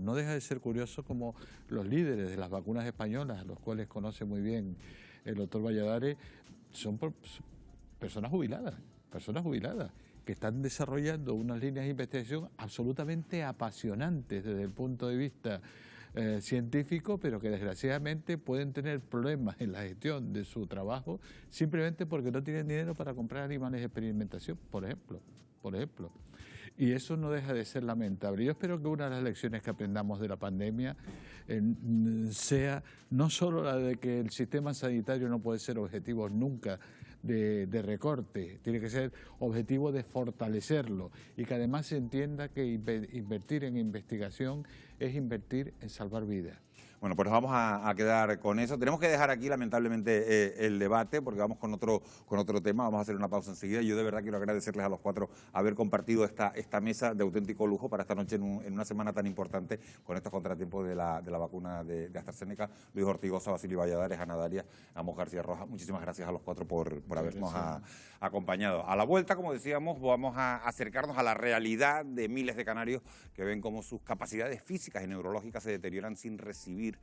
No deja de ser curioso como los líderes de las vacunas españolas, los cuales conoce muy bien el doctor Valladares, son personas jubiladas, que están desarrollando unas líneas de investigación absolutamente apasionantes desde el punto de vista científico, pero que desgraciadamente pueden tener problemas en la gestión de su trabajo simplemente porque no tienen dinero para comprar animales de experimentación, por ejemplo. Y eso no deja de ser lamentable. Yo espero que una de las lecciones que aprendamos de la pandemia sea no solo la de que el sistema sanitario no puede ser objetivo nunca de recorte, tiene que ser objetivo de fortalecerlo y que además se entienda que invertir en investigación es invertir en salvar vidas. Bueno, pues nos vamos a quedar con eso. Tenemos que dejar aquí, lamentablemente, el debate, porque vamos con otro tema. Vamos a hacer una pausa enseguida. Yo de verdad quiero agradecerles a los cuatro haber compartido esta mesa de auténtico lujo para esta noche en una semana tan importante con estos contratiempos de la vacuna de AstraZeneca. Luis Ortigosa, Basilio Valladares, Ana Darias, Amos García Rojas. Muchísimas gracias a los cuatro por habernos acompañado. A la vuelta, como decíamos, vamos a acercarnos a la realidad de miles de canarios que ven cómo sus capacidades físicas y neurológicas se deterioran sin recibir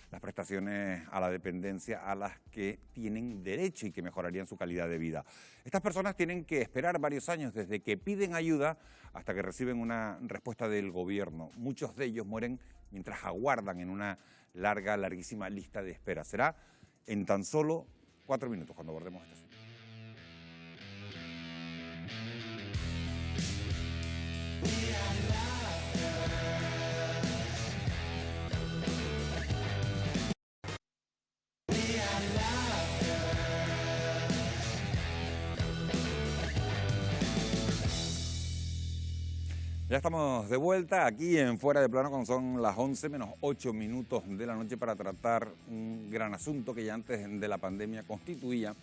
las prestaciones a la dependencia a las que tienen derecho y que mejorarían su calidad de vida. Estas personas tienen que esperar varios años desde que piden ayuda hasta que reciben una respuesta del gobierno. Muchos de ellos mueren mientras aguardan en una larguísima lista de espera. Será en tan solo 4 minutos cuando abordemos este asunto. Ya estamos de vuelta aquí en Fuera de Plano cuando son las 11 menos 8 minutos de la noche para tratar un gran asunto que ya antes de la pandemia constituía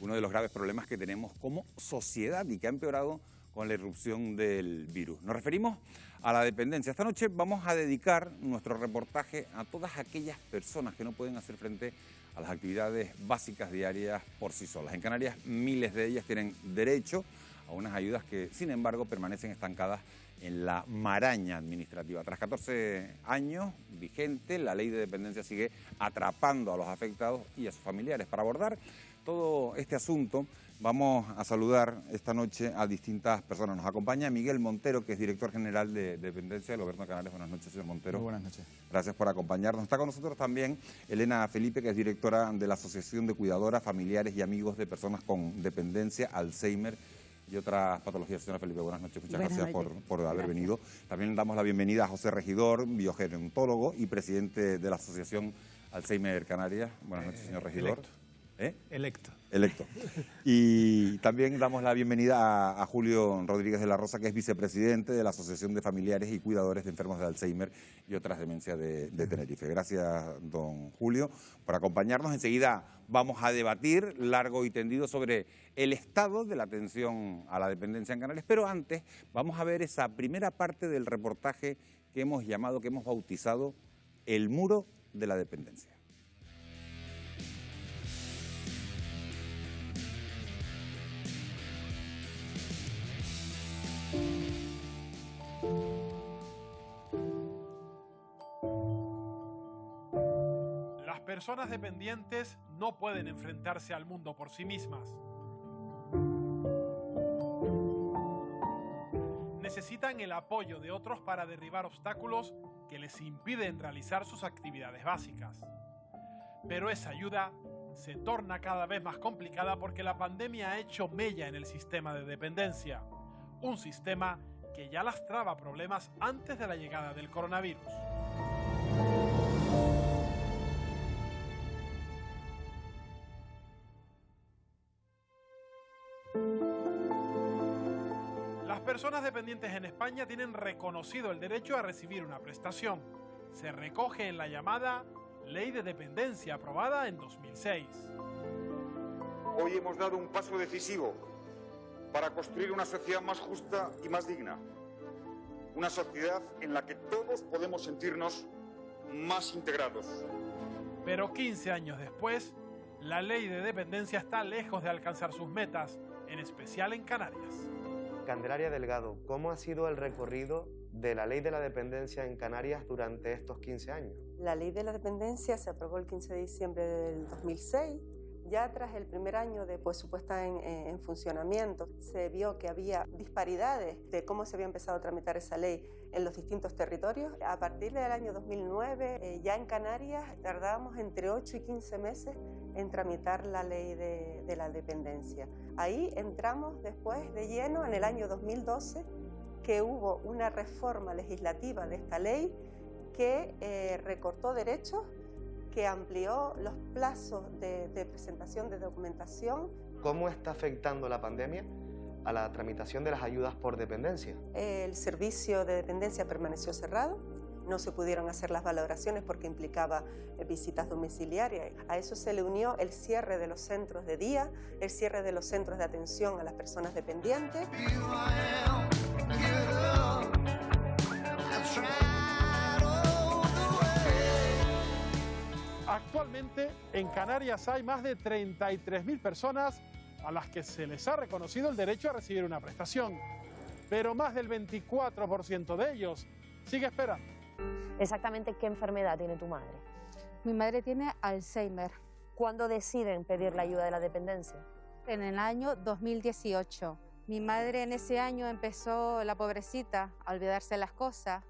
uno de los graves problemas que tenemos como sociedad y que ha empeorado con la irrupción del virus. Nos referimos a la dependencia. Esta noche vamos a dedicar nuestro reportaje a todas aquellas personas que no pueden hacer frente a las actividades básicas diarias por sí solas. En Canarias miles de ellas tienen derecho a unas ayudas que, sin embargo, permanecen estancadas en la maraña administrativa. Tras 14 años vigente, la ley de dependencia sigue atrapando a los afectados y a sus familiares. Para abordar todo este asunto, vamos a saludar esta noche a distintas personas. Nos acompaña Miguel Montero, que es director general de Dependencia del Gobierno de Canarias. Buenas noches, señor Montero. Muy buenas noches. Gracias por acompañarnos. Está con nosotros también Elena Felipe, que es directora de la Asociación de Cuidadoras, Familiares y Amigos de Personas con Dependencia, Alzheimer y otras patologías. Señora Felipe, buenas noches. Muchas gracias por haber venido. También damos la bienvenida a José Regidor, biogerontólogo y presidente de la Asociación Alzheimer Canarias. Buenas noches, señor Regidor. Electo. Y también damos la bienvenida a Julio Rodríguez de la Rosa, que es vicepresidente de la Asociación de Familiares y Cuidadores de Enfermos de Alzheimer y otras demencias de Tenerife. Gracias, don Julio, por acompañarnos. Enseguida vamos a debatir largo y tendido sobre el estado de la atención a la dependencia en Canarias, pero antes vamos a ver esa primera parte del reportaje que hemos bautizado El Muro de la Dependencia. Las personas dependientes no pueden enfrentarse al mundo por sí mismas. Necesitan el apoyo de otros para derribar obstáculos que les impiden realizar sus actividades básicas. Pero esa ayuda se torna cada vez más complicada porque la pandemia ha hecho mella en el sistema de dependencia, un sistema que ya lastraba problemas antes de la llegada del coronavirus. Las personas dependientes en España tienen reconocido el derecho a recibir una prestación. Se recoge en la llamada Ley de Dependencia aprobada en 2006. Hoy hemos dado un paso decisivo para construir una sociedad más justa y más digna. Una sociedad en la que todos podemos sentirnos más integrados. Pero 15 años después, la ley de dependencia está lejos de alcanzar sus metas, en especial en Canarias. Candelaria Delgado, ¿cómo ha sido el recorrido de la ley de la dependencia en Canarias durante estos 15 años? La ley de la dependencia se aprobó el 15 de diciembre del 2006. Ya tras el primer año de su puesta en funcionamiento, se vio que había disparidades de cómo se había empezado a tramitar esa ley en los distintos territorios. A partir del año 2009, ya en Canarias tardábamos entre 8 y 15 meses en tramitar la ley de la dependencia. Ahí entramos después de lleno en el año 2012, que hubo una reforma legislativa de esta ley que recortó derechos, que amplió los plazos de presentación de documentación. ¿Cómo está afectando la pandemia a la tramitación de las ayudas por dependencia? El servicio de dependencia permaneció cerrado, no se pudieron hacer las valoraciones porque implicaba visitas domiciliarias. A eso se le unió el cierre de los centros de día, el cierre de los centros de atención a las personas dependientes. Actualmente, en Canarias hay más de 33.000 personas a las que se les ha reconocido el derecho a recibir una prestación, pero más del 24% de ellos sigue esperando. Exactamente, ¿qué enfermedad tiene tu madre? Mi madre tiene Alzheimer. ¿Cuándo deciden pedir la ayuda de la dependencia? En el año 2018. Mi madre en ese año empezó, la pobrecita, a olvidarse de las cosas,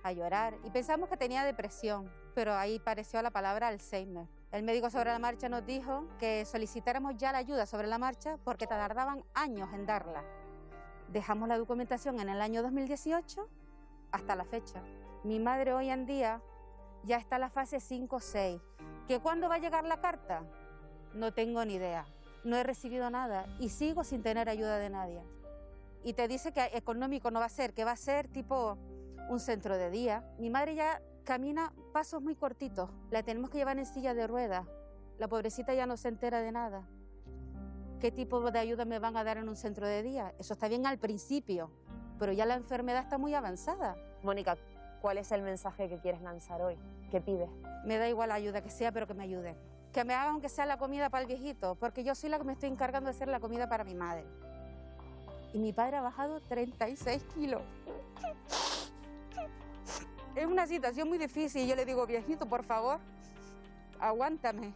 a llorar, y pensamos que tenía depresión, pero ahí apareció la palabra Alzheimer. El médico sobre la marcha nos dijo que solicitáramos ya la ayuda sobre la marcha porque tardaban años en darla. Dejamos la documentación en el año 2018 hasta la fecha. Mi madre hoy en día ya está en la fase 5-6. ¿Que cuándo va a llegar la carta? No tengo ni idea. No he recibido nada y sigo sin tener ayuda de nadie. Y te dice que económico no va a ser, que va a ser tipo un centro de día. Mi madre ya camina pasos muy cortitos. La tenemos que llevar en silla de ruedas. La pobrecita ya no se entera de nada. ¿Qué tipo de ayuda me van a dar en un centro de día? Eso está bien al principio, pero ya la enfermedad está muy avanzada. Mónica, ¿cuál es el mensaje que quieres lanzar hoy? ¿Qué pides? Me da igual la ayuda que sea, pero que me ayuden. Que me hagan aunque sea la comida para el viejito, porque yo soy la que me estoy encargando de hacer la comida para mi madre. Y mi padre ha bajado 36 kilos. Es una situación muy difícil y yo le digo, viejito, por favor, aguántame.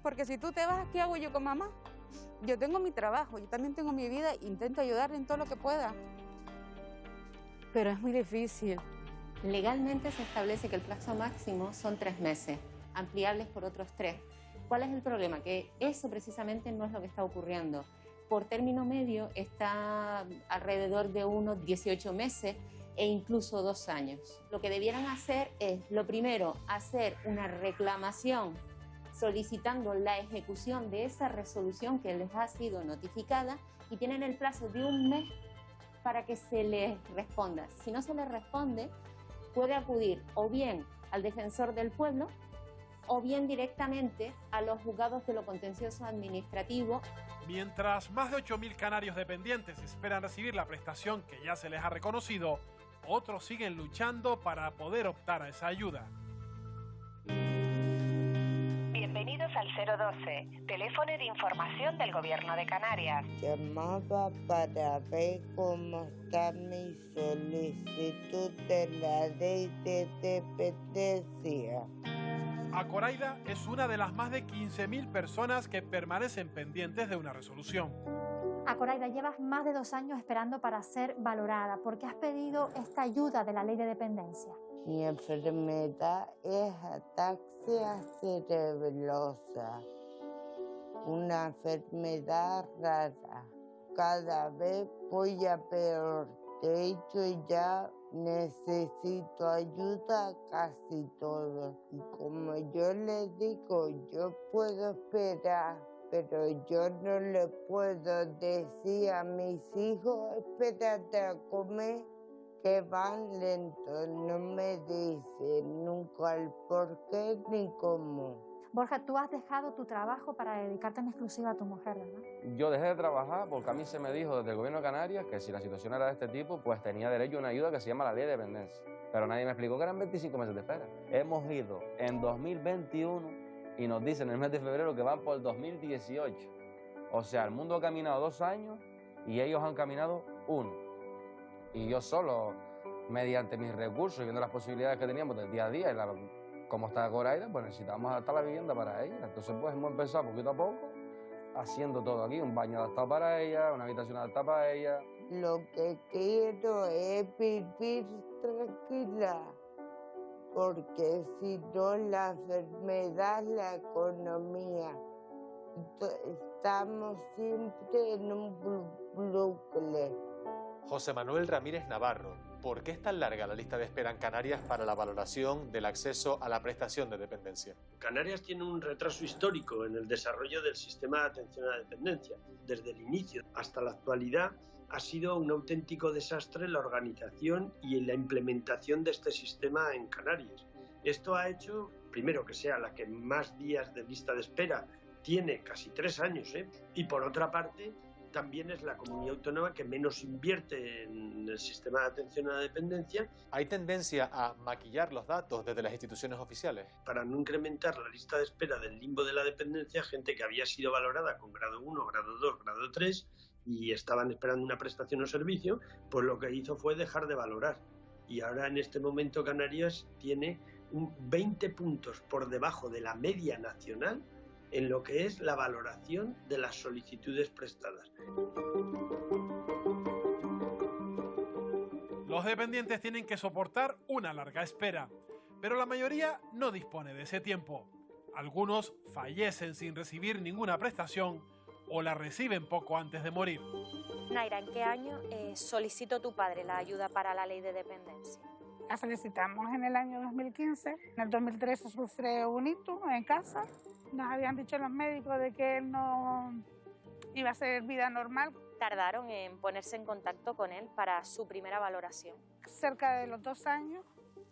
Porque si tú te vas, ¿qué hago yo con mamá? Yo tengo mi trabajo, yo también tengo mi vida, intento ayudarle en todo lo que pueda. Pero es muy difícil. Legalmente se establece que el plazo máximo son 3 meses, ampliables por otros 3. ¿Cuál es el problema? Que eso precisamente no es lo que está ocurriendo. Por término medio está alrededor de unos 18 meses e incluso 2 años. Lo que debieran hacer es, lo primero, hacer una reclamación solicitando la ejecución de esa resolución que les ha sido notificada y tienen el plazo de 1 mes para que se les responda. Si no se les responde, puede acudir o bien al defensor del pueblo o bien directamente a los juzgados de lo contencioso administrativo. Mientras más de 8.000 canarios dependientes esperan recibir la prestación que ya se les ha reconocido, otros siguen luchando para poder optar a esa ayuda. Bienvenidos al 012, teléfono de información del Gobierno de Canarias. Llamaba para ver cómo está mi solicitud de la ley de dependencia. Acoraida es una de las más de 15.000 personas que permanecen pendientes de una resolución. Acoraida, llevas más de 2 años esperando para ser valorada. ¿Por qué has pedido esta ayuda de la ley de dependencia? Mi enfermedad es ataxia cerebelosa, una enfermedad rara. Cada vez voy a peor. De hecho, ya necesito ayuda casi todo. Y como yo le digo, yo puedo esperar, pero yo no le puedo decir a mis hijos, espérate a comer, que van lento. No me dicen nunca el por qué ni cómo. Borja, tú has dejado tu trabajo para dedicarte en exclusiva a tu mujer, ¿verdad? Yo dejé de trabajar porque a mí se me dijo desde el gobierno de Canarias que si la situación era de este tipo, pues tenía derecho a una ayuda que se llama la ley de dependencia. Pero nadie me explicó que eran 25 meses de espera. Hemos ido en 2021 y nos dicen en el mes de febrero que van por el 2018. O sea, el mundo ha caminado 2 años y ellos han caminado 1. Y yo solo, mediante mis recursos y viendo las posibilidades que teníamos del día a día y como está Coraida, pues necesitábamos adaptar la vivienda para ella. Entonces pues hemos empezado poquito a poco haciendo todo aquí, un baño adaptado para ella, una habitación adaptada para ella. Lo que quiero es vivir tranquila, porque si no la enfermedad, la economía, estamos siempre en un bucle. José Manuel Ramírez Navarro, ¿por qué es tan larga la lista de espera en Canarias para la valoración del acceso a la prestación de dependencia? Canarias tiene un retraso histórico en el desarrollo del sistema de atención a la dependencia. Desde el inicio hasta la actualidad ha sido un auténtico desastre la organización y la implementación de este sistema en Canarias. Esto ha hecho, primero, que sea la que más días de lista de espera tiene, casi 3 años, y por otra parte, también es la comunidad autónoma que menos invierte en el sistema de atención a la dependencia. ¿Hay tendencia a maquillar los datos desde las instituciones oficiales? Para no incrementar la lista de espera del limbo de la dependencia, gente que había sido valorada con grado 1, grado 2, grado 3 y estaban esperando una prestación o servicio, pues lo que hizo fue dejar de valorar. Y ahora en este momento Canarias tiene un 20 puntos por debajo de la media nacional en lo que es la valoración de las solicitudes prestadas. Los dependientes tienen que soportar una larga espera, pero la mayoría no dispone de ese tiempo. Algunos fallecen sin recibir ninguna prestación o la reciben poco antes de morir. Naira, ¿en qué año solicitó tu padre la ayuda para la ley de dependencia? La solicitamos en el año 2015. En el 2013 sufre un hito en casa. Nos habían dicho los médicos de que él no iba a hacer vida normal. ¿Tardaron en ponerse en contacto con él para su primera valoración? Cerca de los 2 años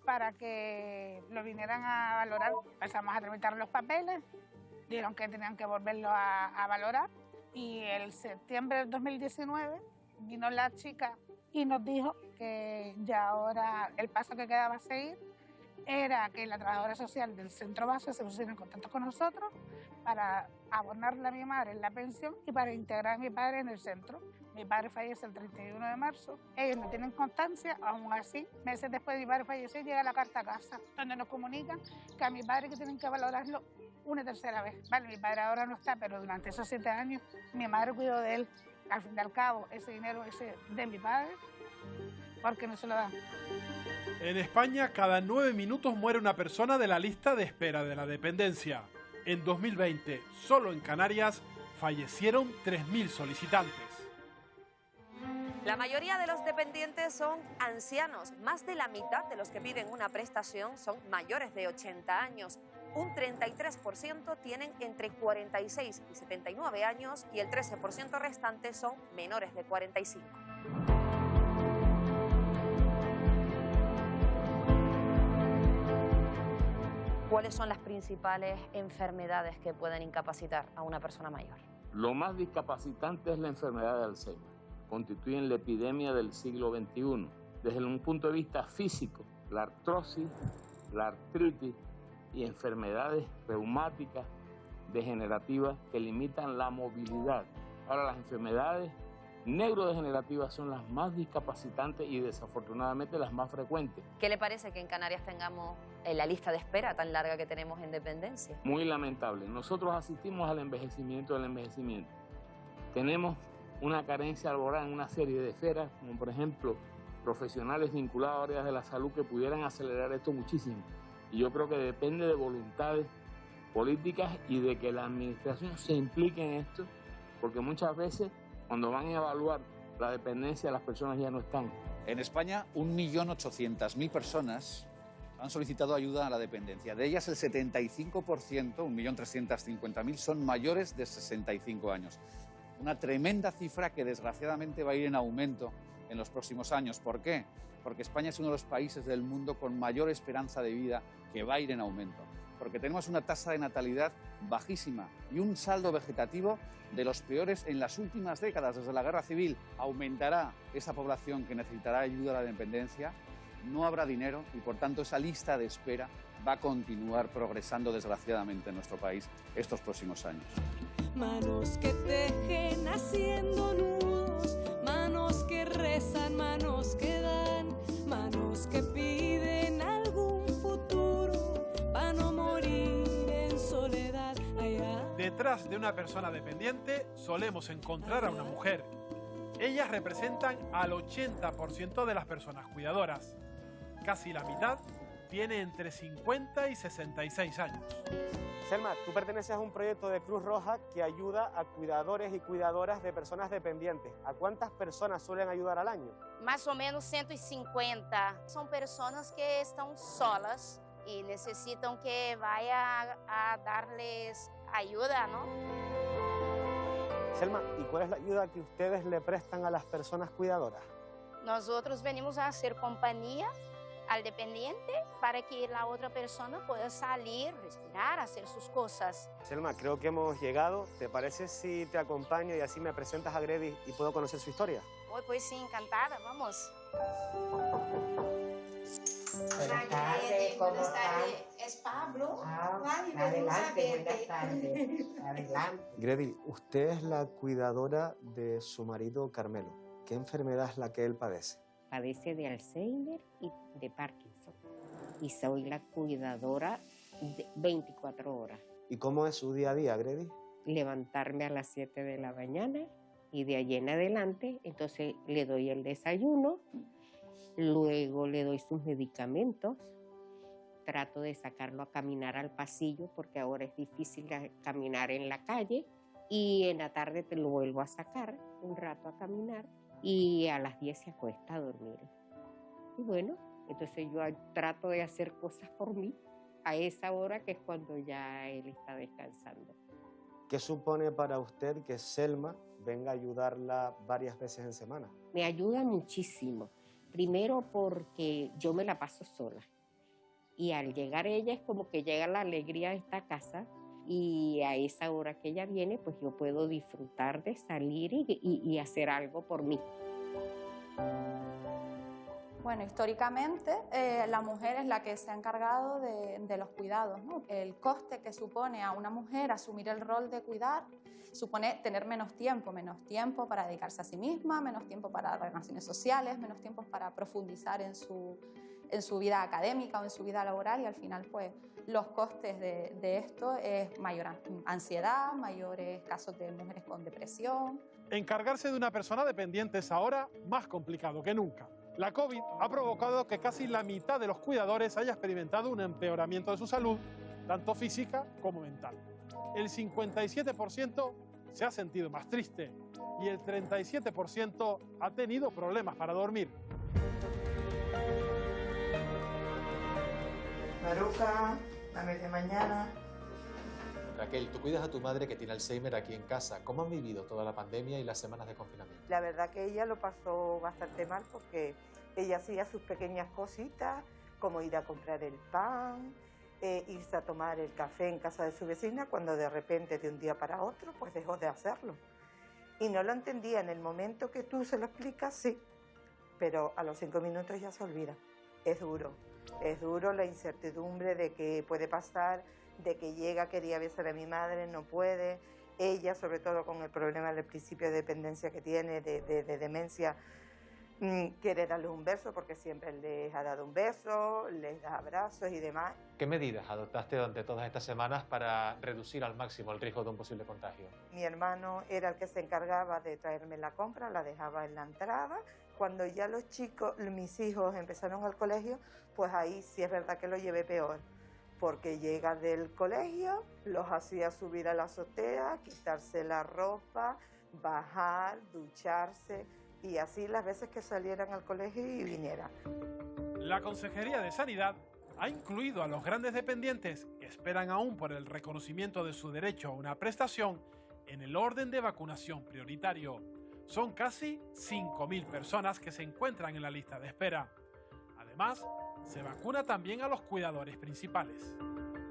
para que lo vinieran a valorar. Empezamos a tramitar los papeles, dijeron que tenían que volverlo a valorar y en septiembre del 2019 vino la chica y nos dijo que ya ahora el paso que quedaba a seguir era que la trabajadora social del centro base se pusiera en contacto con nosotros para abonarle a mi madre en la pensión y para integrar a mi padre en el centro. Mi padre fallece el 31 de marzo, ellos no tienen constancia, aún así, meses después de mi padre fallecer llega la carta a casa, donde nos comunican que a mi padre que tienen que valorarlo una tercera vez. Vale, mi padre ahora no está, pero durante esos 7 años mi madre cuidó de él. Al fin y al cabo, ese dinero es de mi padre, porque no se lo dan. En España, cada 9 minutos muere una persona de la lista de espera de la dependencia. En 2020, solo en Canarias, fallecieron 3.000 solicitantes. La mayoría de los dependientes son ancianos. Más de la mitad de los que piden una prestación son mayores de 80 años. Un 33% tienen entre 46 y 79 años y el 13% restante son menores de 45. ¿Cuáles son las principales enfermedades que pueden incapacitar a una persona mayor? Lo más discapacitante es la enfermedad de Alzheimer. Constituyen la epidemia del siglo XXI. Desde un punto de vista físico, la artrosis, la artritis y enfermedades reumáticas degenerativas que limitan la movilidad. Ahora, las enfermedades neurodegenerativas son las más discapacitantes y desafortunadamente las más frecuentes. ¿Qué le parece que en Canarias tengamos la lista de espera tan larga que tenemos en dependencia? Muy lamentable. Nosotros asistimos al envejecimiento del envejecimiento. Tenemos una carencia laboral en una serie de esferas, como por ejemplo profesionales vinculados a áreas de la salud que pudieran acelerar esto muchísimo. Y yo creo que depende de voluntades políticas y de que la administración se implique en esto, porque muchas veces cuando van a evaluar la dependencia, las personas ya no están. En España, 1.800.000 personas han solicitado ayuda a la dependencia. De ellas, el 75%, 1.350.000, son mayores de 65 años. Una tremenda cifra que desgraciadamente va a ir en aumento en los próximos años. ¿Por qué? Porque España es uno de los países del mundo con mayor esperanza de vida que va a ir en aumento. porque tenemos una tasa de natalidad bajísima y un saldo vegetativo de los peores en las últimas décadas, desde la Guerra Civil. Aumentará esa población que necesitará ayuda a la dependencia, no habrá dinero y, por tanto, esa lista de espera va a continuar progresando, desgraciadamente, en nuestro país estos próximos años. Manos que tejen haciendo nudos, manos que rezan, manos que dan, manos que piden algún futuro para no morir en soledad. Detrás de una persona dependiente solemos encontrar a una mujer. Ellas representan al 80% de las personas cuidadoras. Casi la mitad tiene entre 50 y 66 años. Selma, tú perteneces a un proyecto de Cruz Roja que ayuda a cuidadores y cuidadoras de personas dependientes. ¿A cuántas personas suelen ayudar al año? Más o menos 150. Son personas que están solas y necesitan que vaya a darles ayuda, ¿no? Selma, ¿y cuál es la ayuda que ustedes le prestan a las personas cuidadoras? Nosotros venimos a hacer compañía al dependiente para que la otra persona pueda salir, respirar, hacer sus cosas. Selma, creo que hemos llegado. ¿Te parece si te acompaño y así me presentas a Grady y puedo conocer su historia? Pues sí, encantada, vamos. Buenas tardes, ¿cómo están? Es Pablo. Adelante, buenas tardes. Adelante. Grady, usted es la cuidadora de su marido Carmelo. ¿Qué enfermedad es la que él padece? Padece de Alzheimer y de Parkinson. Y soy la cuidadora de 24 horas. ¿Y cómo es su día a día, Grady? Levantarme a las 7 de la mañana y de allí en adelante, entonces le doy el desayuno, luego le doy sus medicamentos, trato de sacarlo a caminar al pasillo porque ahora es difícil caminar en la calle y en la tarde te lo vuelvo a sacar un rato a caminar y a las 10 se acuesta a dormir. Y bueno, entonces yo trato de hacer cosas por mí a esa hora que es cuando ya él está descansando. ¿Qué supone para usted que Selma venga a ayudarla varias veces en semana? Me ayuda muchísimo. Primero porque yo me la paso sola. Y al llegar ella es como que llega la alegría a esta casa y a esa hora que ella viene, pues yo puedo disfrutar de salir y hacer algo por mí. Bueno, históricamente la mujer es la que se ha encargado de los cuidados, ¿no? El coste que supone a una mujer asumir el rol de cuidar supone tener menos tiempo para dedicarse a sí misma, menos tiempo para relaciones sociales, menos tiempo para profundizar en su vida académica o en su vida laboral y al final pues los costes de esto es mayor ansiedad, mayores casos de mujeres con depresión. Encargarse de una persona dependiente es ahora más complicado que nunca. La COVID ha provocado que casi la mitad de los cuidadores haya experimentado un empeoramiento de su salud, tanto física como mental. El 57% se ha sentido más triste y el 37% ha tenido problemas para dormir. Maruca, a media mañana. Raquel, tú cuidas a tu madre que tiene Alzheimer aquí en casa. ¿Cómo han vivido toda la pandemia y las semanas de confinamiento? La verdad que ella lo pasó bastante mal porque ella hacía sus pequeñas cositas, como ir a comprar el pan, irse a tomar el café en casa de su vecina, cuando de repente de un día para otro pues dejó de hacerlo. Y no lo entendía en el momento que tú se lo explicas, sí, pero a los 5 minutos ya se olvida. Es duro la incertidumbre de que puede pasar, de que llega, quería besar a mi madre, no puede. Ella, sobre todo con el problema del principio de dependencia que tiene, de demencia, quiere darle un beso porque siempre les ha dado un beso, les da abrazos y demás. ¿Qué medidas adoptaste durante todas estas semanas para reducir al máximo el riesgo de un posible contagio? Mi hermano era el que se encargaba de traerme la compra, la dejaba en la entrada. Cuando ya los chicos, mis hijos empezaron al colegio, pues ahí sí es verdad que lo llevé peor. Porque llega del colegio, los hacía subir a la azotea, quitarse la ropa, bajar, ducharse y así las veces que salieran al colegio y vinieran. La Consejería de Sanidad ha incluido a los grandes dependientes que esperan aún por el reconocimiento de su derecho a una prestación en el orden de vacunación prioritario. Son casi 5.000 personas que se encuentran en la lista de espera. Además, se vacuna también a los cuidadores principales.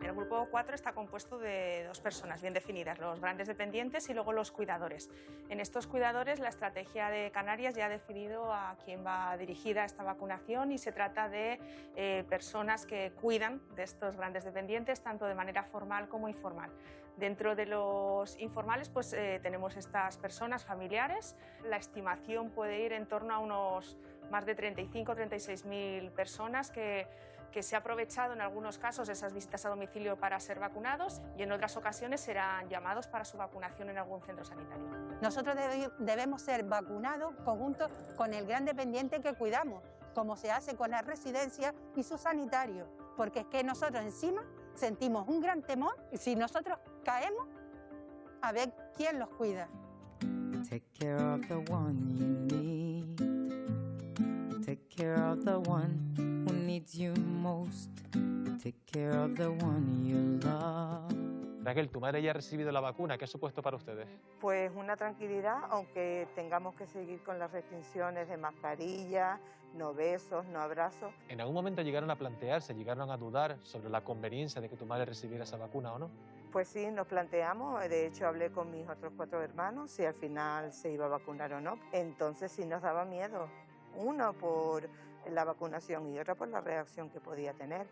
El grupo 4 está compuesto de 2 personas bien definidas, los grandes dependientes y luego los cuidadores. En estos cuidadores la estrategia de Canarias ya ha definido a quién va dirigida esta vacunación y se trata de personas que cuidan de estos grandes dependientes tanto de manera formal como informal. Dentro de los informales pues tenemos estas personas familiares. La estimación puede ir en torno a unos más de 35 o 36.000 personas que se ha aprovechado en algunos casos esas visitas a domicilio para ser vacunados y en otras ocasiones serán llamados para su vacunación en algún centro sanitario. Nosotros debemos ser vacunados conjunto con el gran dependiente que cuidamos, como se hace con la residencia y su sanitario, porque es que nosotros encima sentimos un gran temor y si nosotros caemos, a ver quién los cuida. Take care of the one you need. Take care of the one who needs you most. Take care of the one you love. Raquel, tu madre ya ha recibido la vacuna. ¿Qué ha supuesto para ustedes? Pues una tranquilidad, aunque tengamos que seguir con las restricciones de mascarilla, no besos, no abrazos. ¿En algún momento llegaron a plantearse, llegaron a dudar sobre la conveniencia de que tu madre recibiera esa vacuna o no? Pues sí, nos planteamos, de hecho hablé con mis otros 4 hermanos si al final se iba a vacunar o no. Entonces sí nos daba miedo, uno por la vacunación y otra por la reacción que podía tener.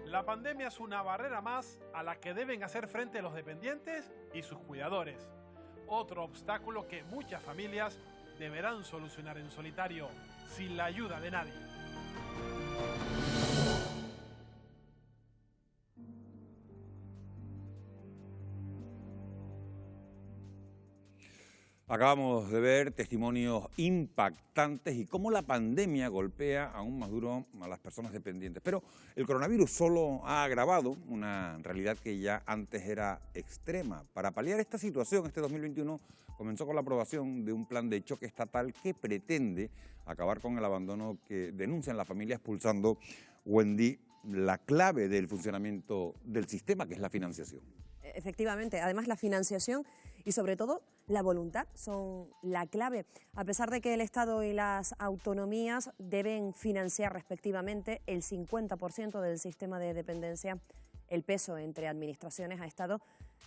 La pandemia es una barrera más a la que deben hacer frente los dependientes y sus cuidadores. Otro obstáculo que muchas familias deberán solucionar en solitario, sin la ayuda de nadie. Acabamos de ver testimonios impactantes y cómo la pandemia golpea aún más duro a las personas dependientes. Pero el coronavirus solo ha agravado una realidad que ya antes era extrema. Para paliar esta situación, este 2021 comenzó con la aprobación de un plan de choque estatal que pretende acabar con el abandono que denuncian las familias, expulsando, Wendy, la clave del funcionamiento del sistema, que es la financiación. Efectivamente, además la financiación y sobre todo la voluntad son la clave. A pesar de que el Estado y las autonomías deben financiar respectivamente el 50% del sistema de dependencia, el peso entre administraciones ha estado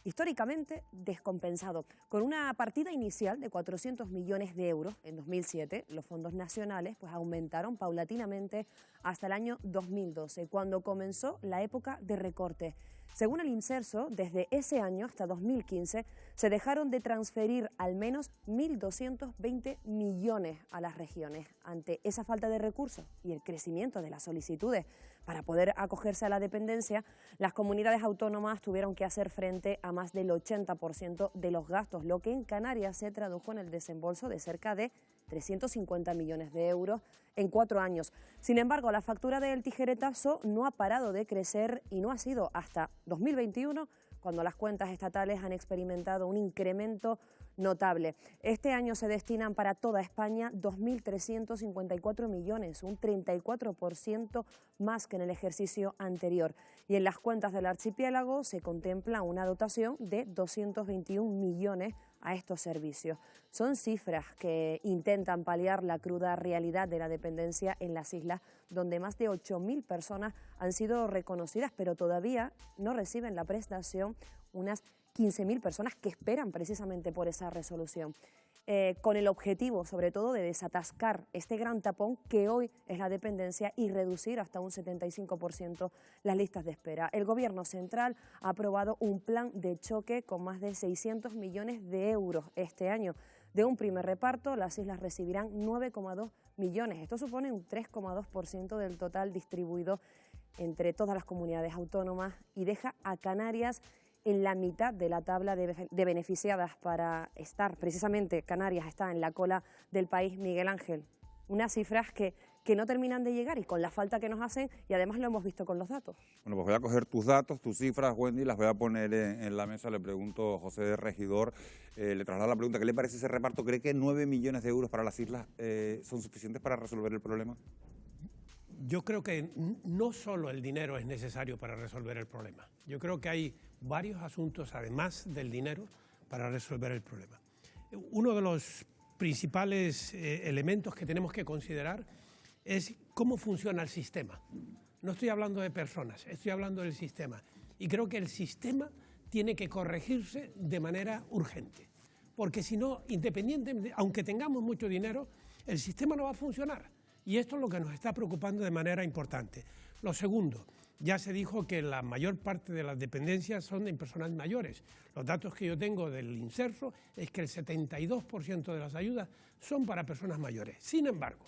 históricamente descompensado. Con una partida inicial de 400 millones de euros en 2007, los fondos nacionales pues aumentaron paulatinamente hasta el año 2012, cuando comenzó la época de recorte. Según el Inserso, desde ese año hasta 2015 se dejaron de transferir al menos 1.220 millones a las regiones. Ante esa falta de recursos y el crecimiento de las solicitudes para poder acogerse a la dependencia, las comunidades autónomas tuvieron que hacer frente a más del 80% de los gastos, lo que en Canarias se tradujo en el desembolso de cerca de 350 millones de euros en 4 años. Sin embargo, la factura del tijeretazo no ha parado de crecer y no ha sido hasta 2021 cuando las cuentas estatales han experimentado un incremento notable. Este año se destinan para toda España 2.354 millones, un 34% más que en el ejercicio anterior. Y en las cuentas del archipiélago se contempla una dotación de 221 millones a estos servicios. Son cifras que intentan paliar la cruda realidad de la dependencia en las islas, donde más de 8.000 personas han sido reconocidas, pero todavía no reciben la prestación unas 15.000 personas que esperan precisamente por esa resolución, con el objetivo sobre todo de desatascar este gran tapón que hoy es la dependencia y reducir hasta un 75% las listas de espera. El Gobierno central ha aprobado un plan de choque con más de 600 millones de euros este año. De un primer reparto, las islas recibirán 9,2 millones. Esto supone un 3,2% del total distribuido entre todas las comunidades autónomas y deja a Canarias en la mitad de la tabla de beneficiadas para estar, precisamente Canarias está en la cola del país. Miguel Ángel, unas cifras que no terminan de llegar y con la falta que nos hacen, y además lo hemos visto con los datos. Bueno, pues voy a coger tus datos, tus cifras, Wendy, las voy a poner en la mesa. Le pregunto a José de Regidor, le traslado la pregunta, ¿qué le parece ese reparto? ¿Cree que 9 millones de euros para las islas son suficientes para resolver el problema? Yo creo que no solo el dinero es necesario para resolver el problema. Yo creo que hay varios asuntos, además del dinero, para resolver el problema. Uno de los principales elementos que tenemos que considerar es cómo funciona el sistema. No estoy hablando de personas, estoy hablando del sistema. Y creo que el sistema tiene que corregirse de manera urgente. Porque si no, independientemente, aunque tengamos mucho dinero, el sistema no va a funcionar. Y esto es lo que nos está preocupando de manera importante. Lo segundo, ya se dijo que la mayor parte de las dependencias son de personas mayores. Los datos que yo tengo del Inserso es que el 72% de las ayudas son para personas mayores. Sin embargo,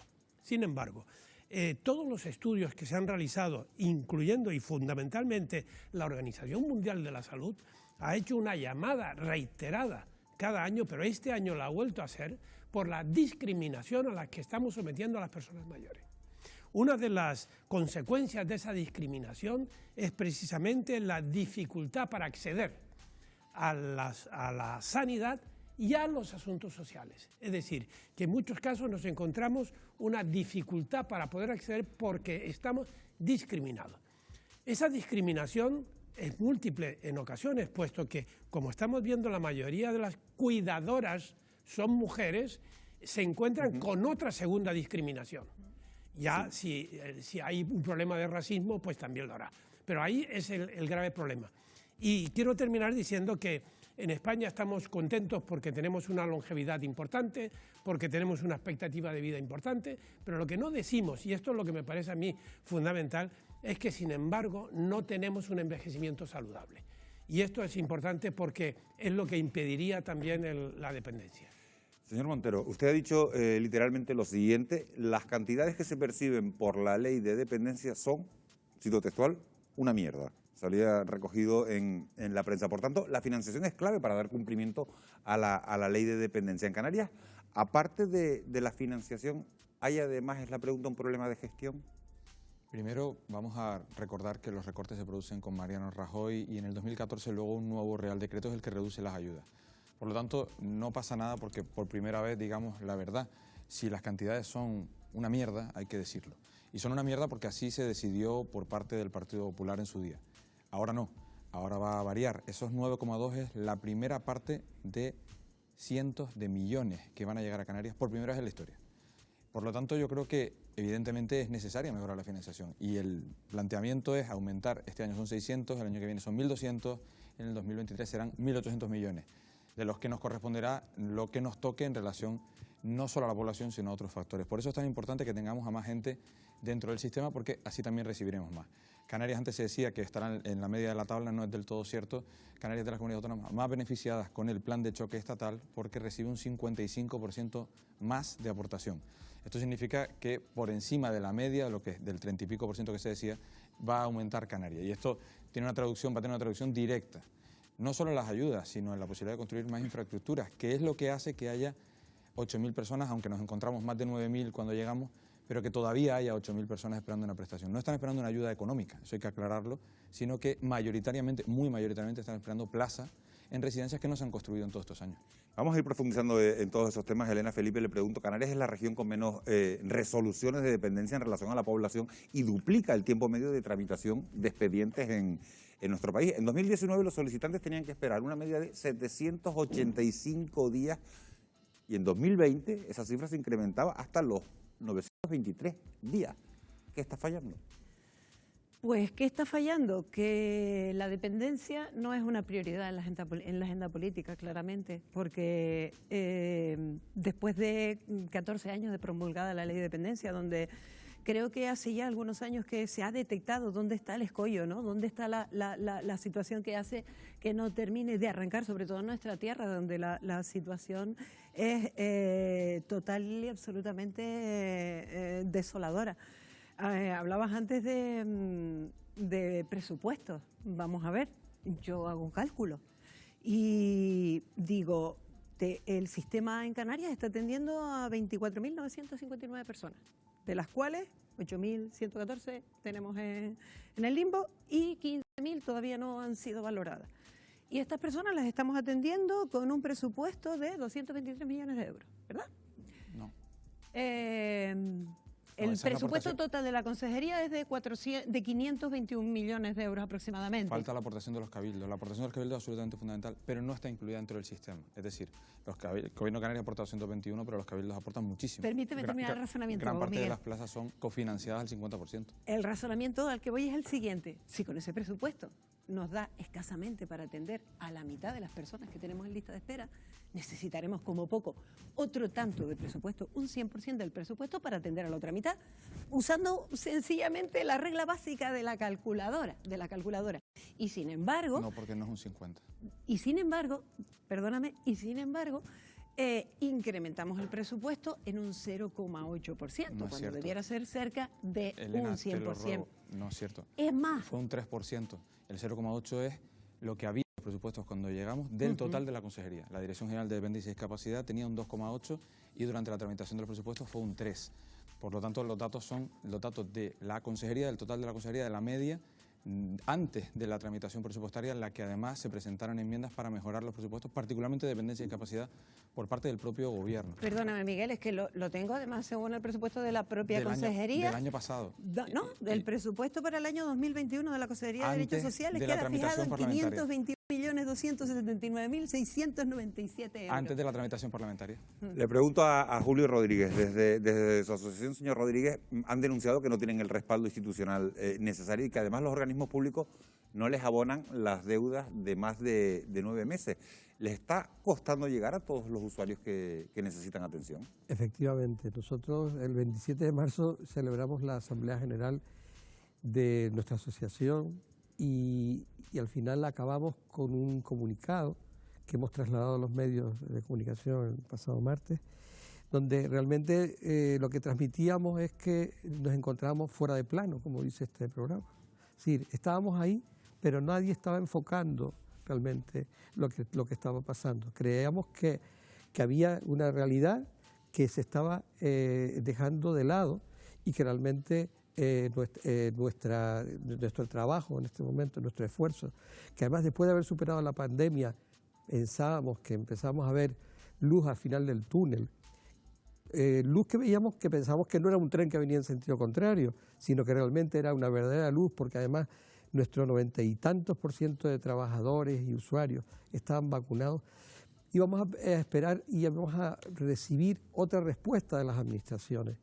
todos los estudios que se han realizado, incluyendo y fundamentalmente la Organización Mundial de la Salud, ha hecho una llamada reiterada cada año, pero este año la ha vuelto a hacer, por la discriminación a la que estamos sometiendo a las personas mayores. Una de las consecuencias de esa discriminación es precisamente la dificultad para acceder a la sanidad y a los asuntos sociales. Es decir, que en muchos casos nos encontramos una dificultad para poder acceder porque estamos discriminados. Esa discriminación es múltiple en ocasiones, puesto que, como estamos viendo, la mayoría de las cuidadoras son mujeres, se encuentran con otra segunda discriminación. Ya si hay un problema de racismo, pues también lo hará. Pero ahí es el grave problema. Y quiero terminar diciendo que en España estamos contentos porque tenemos una longevidad importante, porque tenemos una expectativa de vida importante, pero lo que no decimos, y esto es lo que me parece a mí fundamental, es que sin embargo no tenemos un envejecimiento saludable. Y esto es importante porque es lo que impediría también la dependencia. Señor Montero, usted ha dicho literalmente lo siguiente: las cantidades que se perciben por la ley de dependencia son, cito textual, una mierda. Salía recogido en la prensa. Por tanto, la financiación es clave para dar cumplimiento a la ley de dependencia. En Canarias, aparte de la financiación, ¿hay además, es la pregunta, un problema de gestión? Primero, vamos a recordar que los recortes se producen con Mariano Rajoy y en el 2014 luego un nuevo Real Decreto es el que reduce las ayudas. Por lo tanto, no pasa nada porque por primera vez digamos la verdad. Si las cantidades son una mierda, hay que decirlo. Y son una mierda porque así se decidió por parte del Partido Popular en su día. Ahora no, ahora va a variar. Esos 9,2 es la primera parte de cientos de millones que van a llegar a Canarias por primera vez en la historia. Por lo tanto, yo creo que evidentemente es necesaria mejorar la financiación y el planteamiento es aumentar. Este año son 600, el año que viene son 1.200, en el 2023 serán 1.800 millones, de los que nos corresponderá lo que nos toque en relación no solo a la población, sino a otros factores. Por eso es tan importante que tengamos a más gente dentro del sistema, porque así también recibiremos más. Canarias, antes se decía que estarán en la media de la tabla, no es del todo cierto. Canarias es de las comunidades autónomas más beneficiadas con el plan de choque estatal porque recibe un 55% más de aportación. Esto significa que por encima de la media, del 30 y pico % que se decía, va a aumentar Canarias. Y esto tiene una traducción, va a tener una traducción directa, no solo en las ayudas, sino en la posibilidad de construir más infraestructuras, que es lo que hace que haya 8.000 personas, aunque nos encontramos más de 9.000 cuando llegamos, pero que todavía haya 8.000 personas esperando una prestación. No están esperando una ayuda económica, eso hay que aclararlo, sino que mayoritariamente, muy mayoritariamente, están esperando plaza en residencias que no se han construido en todos estos años. Vamos a ir profundizando en todos esos temas. Elena Felipe, le pregunto, Canarias es la región con menos resoluciones de dependencia en relación a la población y duplica el tiempo medio de tramitación de expedientes en nuestro país. En 2019 los solicitantes tenían que esperar una media de 785 días y en 2020 esa cifra se incrementaba hasta los 923 días. ¿Qué está fallando? Pues, ¿qué está fallando? Que la dependencia no es una prioridad en la agenda política, claramente, porque después de 14 años de promulgada la ley de dependencia, donde creo que hace ya algunos años que se ha detectado dónde está el escollo, ¿no? Dónde está la situación que hace que no termine de arrancar, sobre todo en nuestra tierra, donde la situación es total y absolutamente desoladora. Hablabas antes de presupuestos. Vamos a ver, yo hago un cálculo y digo, el sistema en Canarias está atendiendo a 24.959 personas, de las cuales 8.114 tenemos en el limbo y 15.000 todavía no han sido valoradas. Y estas personas las estamos atendiendo con un presupuesto de 223 millones de euros, ¿verdad? No. El presupuesto total de la consejería es de 521 millones de euros aproximadamente. Falta la aportación de los cabildos. La aportación de los cabildos es absolutamente fundamental, pero no está incluida dentro del sistema. Es decir, el Gobierno de Canarias ha aportado 121, pero los cabildos aportan muchísimo. Permíteme terminar el razonamiento, Gran parte Miguel. de las plazas son cofinanciadas al 50%. El razonamiento al que voy es el siguiente. Si con ese presupuesto nos da escasamente para atender a la mitad de las personas que tenemos en lista de espera, necesitaremos como poco otro tanto de presupuesto, un 100% del presupuesto para atender a la otra mitad, usando sencillamente la regla básica de la calculadora. Y sin embargo... No, porque no es un 50. Y sin embargo, incrementamos el presupuesto en un 0,8%, No es cuando cierto. debiera ser cerca de Elena, un te lo 100%. ruego. No es cierto. Es más. Fue un 3%. El 0,8% es lo que había en los presupuestos cuando llegamos del total de la consejería. La Dirección General de Dependencia y Discapacidad tenía un 2,8% y durante la tramitación de los presupuestos fue un 3%. Por lo tanto, los datos son los datos de la consejería, del total de la consejería, de la media, antes de la tramitación presupuestaria, en la que además se presentaron enmiendas para mejorar los presupuestos, particularmente de dependencia y discapacidad, por parte del propio gobierno. Perdóname, Miguel, es que lo tengo además según el presupuesto de la propia Del consejería. del año pasado. No, del presupuesto para el año 2021 de la Consejería de Derechos Sociales de la queda fijado en tramitación 521.279.697 euros. Antes de la tramitación parlamentaria. Le pregunto a Julio Rodríguez, desde su asociación, señor Rodríguez, han denunciado que no tienen el respaldo institucional necesario y que además los organismos públicos no les abonan las deudas de más de 9 meses. ¿Les está costando llegar a todos los usuarios que necesitan atención? Efectivamente, nosotros el 27 de marzo celebramos la Asamblea General de nuestra asociación y al final acabamos con un comunicado que hemos trasladado a los medios de comunicación el pasado martes, donde realmente lo que transmitíamos es que nos encontrábamos fuera de plano, como dice este programa. Es decir, estábamos ahí, pero nadie estaba enfocando realmente lo que estaba pasando. Creíamos que había una realidad que se estaba dejando de lado y que realmente nuestro trabajo en este momento, nuestro esfuerzo, que además después de haber superado la pandemia, pensábamos que empezamos a ver luz al final del túnel, luz que veíamos que pensábamos que no era un tren que venía en sentido contrario, sino que realmente era una verdadera luz, porque además nuestro 90 y tantos % de trabajadores y usuarios estaban vacunados. Y vamos a esperar y vamos a recibir otra respuesta de las administraciones.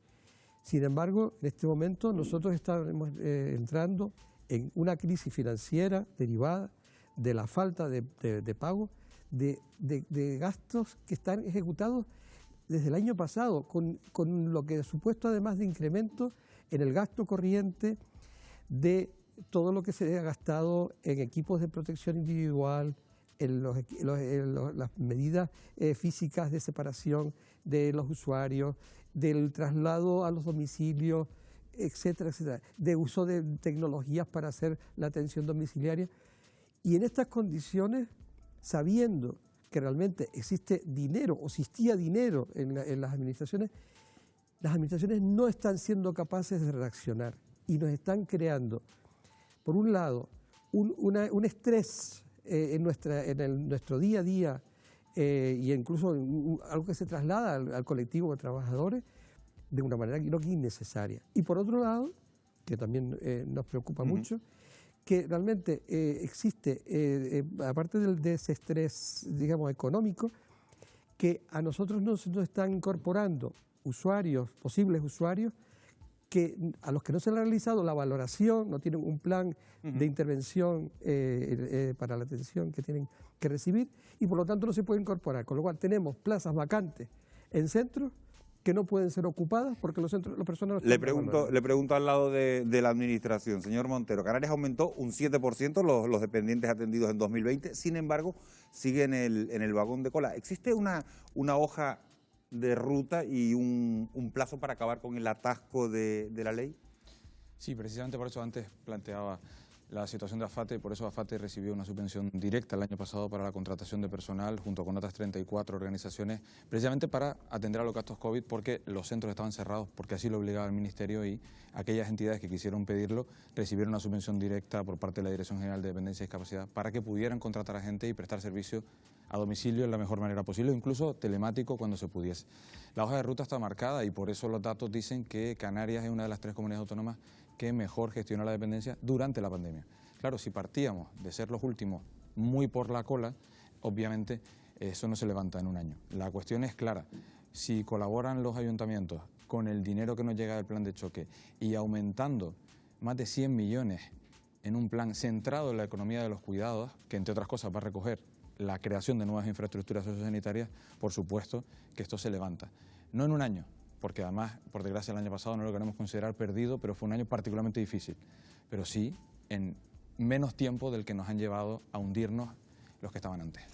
Sin embargo, en este momento nosotros estamos entrando en una crisis financiera derivada de la falta de pago de gastos que están ejecutados desde el año pasado, con lo que ha supuesto además de incremento en el gasto corriente de todo lo que se ha gastado en equipos de protección individual, en las medidas físicas de separación de los usuarios, del traslado a los domicilios, etcétera, etcétera, de uso de tecnologías para hacer la atención domiciliaria. Y en estas condiciones, sabiendo que realmente existe dinero o existía dinero en las administraciones no están siendo capaces de reaccionar y nos están creando, por un lado, un estrés en nuestro día a día y incluso algo que se traslada al colectivo de trabajadores de una manera que innecesaria. Y por otro lado, que también nos preocupa mucho, que realmente existe, aparte de ese estrés, digamos, económico, que a nosotros nos están incorporando posibles usuarios, a los que no se le ha realizado la valoración, no tienen un plan de intervención para la atención que tienen que recibir y por lo tanto no se puede incorporar. Con lo cual tenemos plazas vacantes en centros que no pueden ser ocupadas porque las personas no Le pregunto al lado de la administración, señor Montero. Canarias aumentó un 7% los dependientes atendidos en 2020, sin embargo sigue en el vagón de cola. ¿Existe una hoja de ruta y un plazo para acabar con el atasco de la ley? Sí, precisamente por eso antes planteaba la situación de AFATE, por eso AFATE recibió una subvención directa el año pasado para la contratación de personal junto con otras 34 organizaciones, precisamente para atender a los gastos COVID, porque los centros estaban cerrados, porque así lo obligaba el Ministerio, y aquellas entidades que quisieron pedirlo recibieron una subvención directa por parte de la Dirección General de Dependencia y Discapacidad para que pudieran contratar a gente y prestar servicio a domicilio de la mejor manera posible, incluso telemático cuando se pudiese. La hoja de ruta está marcada y por eso los datos dicen que Canarias es una de las 3 comunidades autónomas que mejor gestiona la dependencia durante la pandemia. Claro, si partíamos de ser los últimos muy por la cola, obviamente eso no se levanta en un año. La cuestión es clara, si colaboran los ayuntamientos con el dinero que nos llega del plan de choque y aumentando más de 100 millones en un plan centrado en la economía de los cuidados, que entre otras cosas va a recoger la creación de nuevas infraestructuras sociosanitarias, por supuesto que esto se levanta. No en un año, porque además, por desgracia, el año pasado no lo queremos considerar perdido, pero fue un año particularmente difícil. Pero sí en menos tiempo del que nos han llevado a hundirnos los que estaban antes.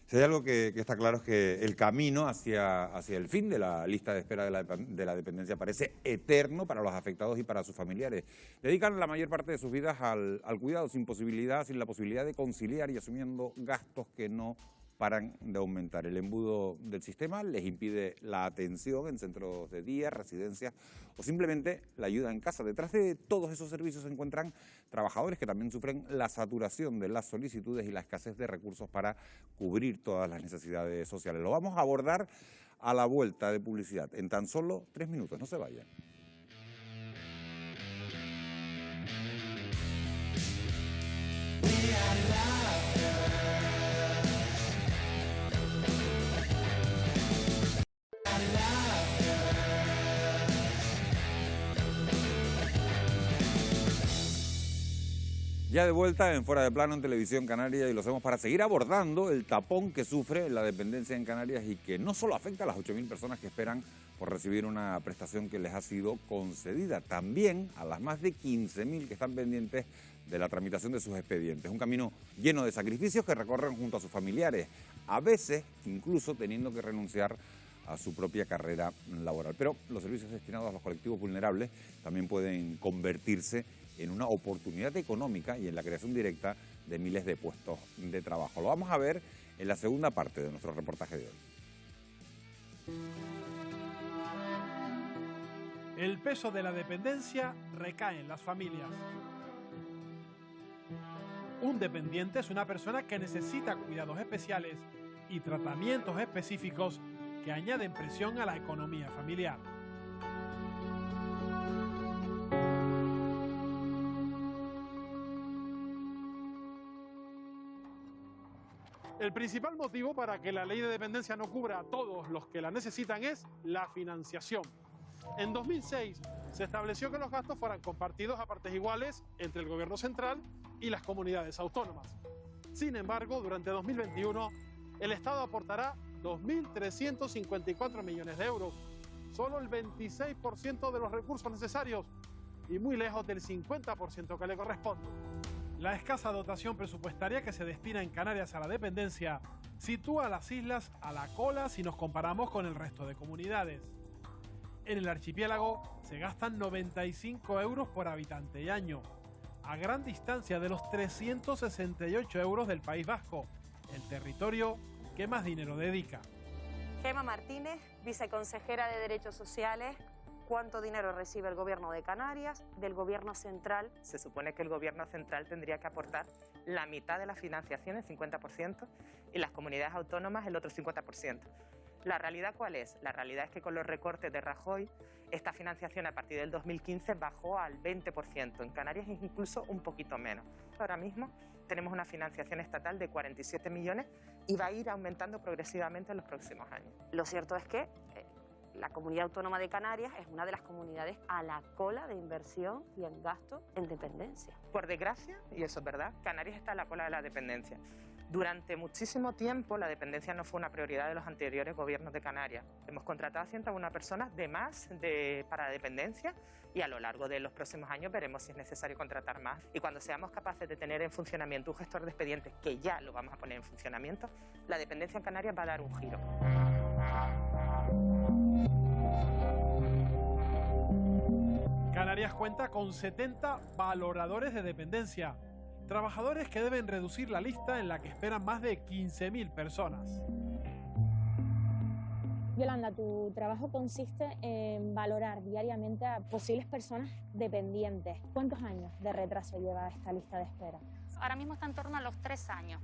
Si hay algo que está claro es que el camino hacia el fin de la lista de espera de la dependencia parece eterno para los afectados y para sus familiares. Dedican la mayor parte de sus vidas al cuidado, sin la posibilidad de conciliar y asumiendo gastos que no paran de aumentar. El embudo del sistema les impide la atención en centros de día, residencias o simplemente la ayuda en casa. Detrás de todos esos servicios se encuentran trabajadores que también sufren la saturación de las solicitudes y la escasez de recursos para cubrir todas las necesidades sociales. Lo vamos a abordar a la vuelta de publicidad en tan solo 3 minutos. No se vayan. Ya de vuelta en Fuera de Plano en Televisión Canaria, y lo hacemos para seguir abordando el tapón que sufre la dependencia en Canarias y que no solo afecta a las 8.000 personas que esperan por recibir una prestación que les ha sido concedida, también a las más de 15.000 que están pendientes de la tramitación de sus expedientes. Un camino lleno de sacrificios que recorren junto a sus familiares, a veces incluso teniendo que renunciar a su propia carrera laboral. Pero los servicios destinados a los colectivos vulnerables también pueden convertirse en una oportunidad económica y en la creación directa de miles de puestos de trabajo. Lo vamos a ver en la segunda parte de nuestro reportaje de hoy. El peso de la dependencia recae en las familias. Un dependiente es una persona que necesita cuidados especiales y tratamientos específicos que añaden presión a la economía familiar. El principal motivo para que la ley de dependencia no cubra a todos los que la necesitan es la financiación. En 2006 se estableció que los gastos fueran compartidos a partes iguales entre el gobierno central y las comunidades autónomas. Sin embargo, durante 2021 el Estado aportará 2.354 millones de euros, solo el 26% de los recursos necesarios y muy lejos del 50% que le corresponde. La escasa dotación presupuestaria que se destina en Canarias a la dependencia sitúa a las islas a la cola si nos comparamos con el resto de comunidades. En el archipiélago se gastan 95 euros por habitante y año, a gran distancia de los 368 euros del País Vasco, el territorio que más dinero dedica. Gema Martínez, viceconsejera de Derechos Sociales. ¿Cuánto dinero recibe el Gobierno de Canarias, del Gobierno central? Se supone que el Gobierno central tendría que aportar la mitad de la financiación, el 50%, y las comunidades autónomas el otro 50%. ¿La realidad cuál es? La realidad es que con los recortes de Rajoy, esta financiación a partir del 2015 bajó al 20%. En Canarias es incluso un poquito menos. Ahora mismo tenemos una financiación estatal de 47 millones y va a ir aumentando progresivamente en los próximos años. Lo cierto es que la Comunidad Autónoma de Canarias es una de las comunidades a la cola de inversión y en gasto en dependencia. Por desgracia, y eso es verdad, Canarias está a la cola de la dependencia. Durante muchísimo tiempo la dependencia no fue una prioridad de los anteriores gobiernos de Canarias. Hemos contratado a 101 personas de más para dependencia y a lo largo de los próximos años veremos si es necesario contratar más. Y cuando seamos capaces de tener en funcionamiento un gestor de expedientes, que ya lo vamos a poner en funcionamiento, la dependencia en Canarias va a dar un giro. Canarias cuenta con 70 valoradores de dependencia, Trabajadores que deben reducir la lista en la que esperan más de 15.000 personas. Yolanda, tu trabajo consiste en valorar diariamente a posibles personas dependientes. ¿Cuántos años de retraso lleva esta lista de espera? Ahora mismo está en torno a los 3 años.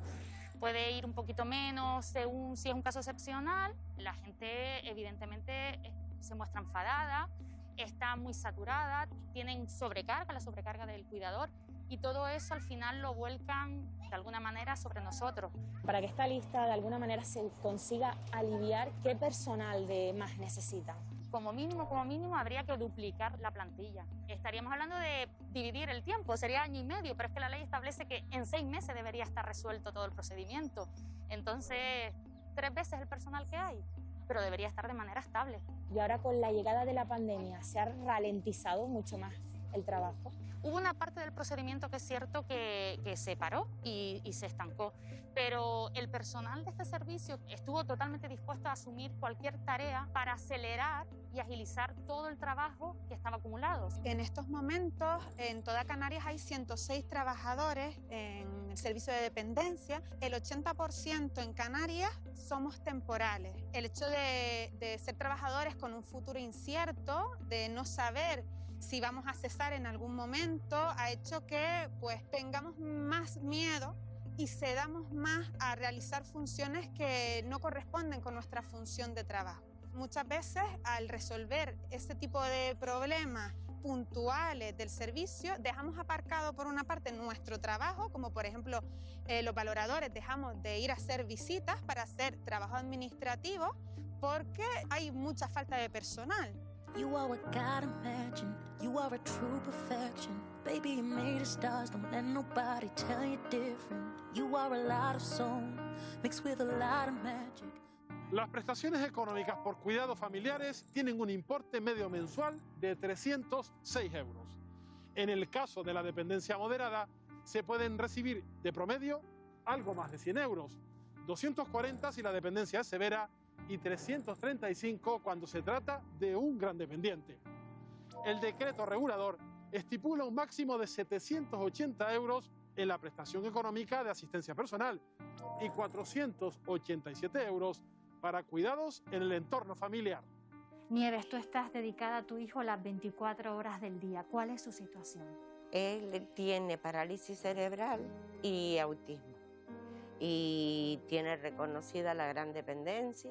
Puede ir un poquito menos según si es un caso excepcional. La gente evidentemente se muestra enfadada, está muy saturada, tienen sobrecarga, la sobrecarga del cuidador, y todo eso al final lo vuelcan de alguna manera sobre nosotros. Para que esta lista de alguna manera se consiga aliviar, ¿qué personal de más necesitan? Como mínimo habría que duplicar la plantilla. Estaríamos hablando de dividir el tiempo, sería año y medio, pero es que la ley establece que en 6 meses debería estar resuelto todo el procedimiento. Entonces, 3 veces el personal que hay, pero debería estar de manera estable. Y ahora con la llegada de la pandemia, ¿se ha ralentizado mucho más el trabajo? Hubo una parte del procedimiento que es cierto que se paró y se estancó, pero el personal de este servicio estuvo totalmente dispuesto a asumir cualquier tarea para acelerar y agilizar todo el trabajo que estaba acumulado. En estos momentos, en toda Canarias hay 106 trabajadores en el servicio de dependencia. El 80% en Canarias somos temporales. El hecho de ser trabajadores con un futuro incierto, de no saber si vamos a cesar en algún momento, ha hecho que pues tengamos más miedo y cedamos más a realizar funciones que no corresponden con nuestra función de trabajo. Muchas veces, al resolver ese tipo de problemas puntuales del servicio, dejamos aparcado por una parte nuestro trabajo, como por ejemplo los valoradores dejamos de ir a hacer visitas para hacer trabajo administrativo porque hay mucha falta de personal. You are what God imagined, you are a true perfection. Baby, you made of stars, don't let nobody tell you different. You are a lot of soul, mixed with a lot of magic. Las prestaciones económicas por cuidados familiares tienen un importe medio mensual de 306 euros. En el caso de la dependencia moderada, se pueden recibir de promedio algo más de 100 euros, 240 si la dependencia es severa y 335 cuando se trata de un gran dependiente. El decreto regulador estipula un máximo de 780 euros en la prestación económica de asistencia personal y 487 euros para cuidados en el entorno familiar. Nieves, tú estás dedicada a tu hijo las 24 horas del día. ¿Cuál es su situación? Él tiene parálisis cerebral y autismo y tiene reconocida la gran dependencia,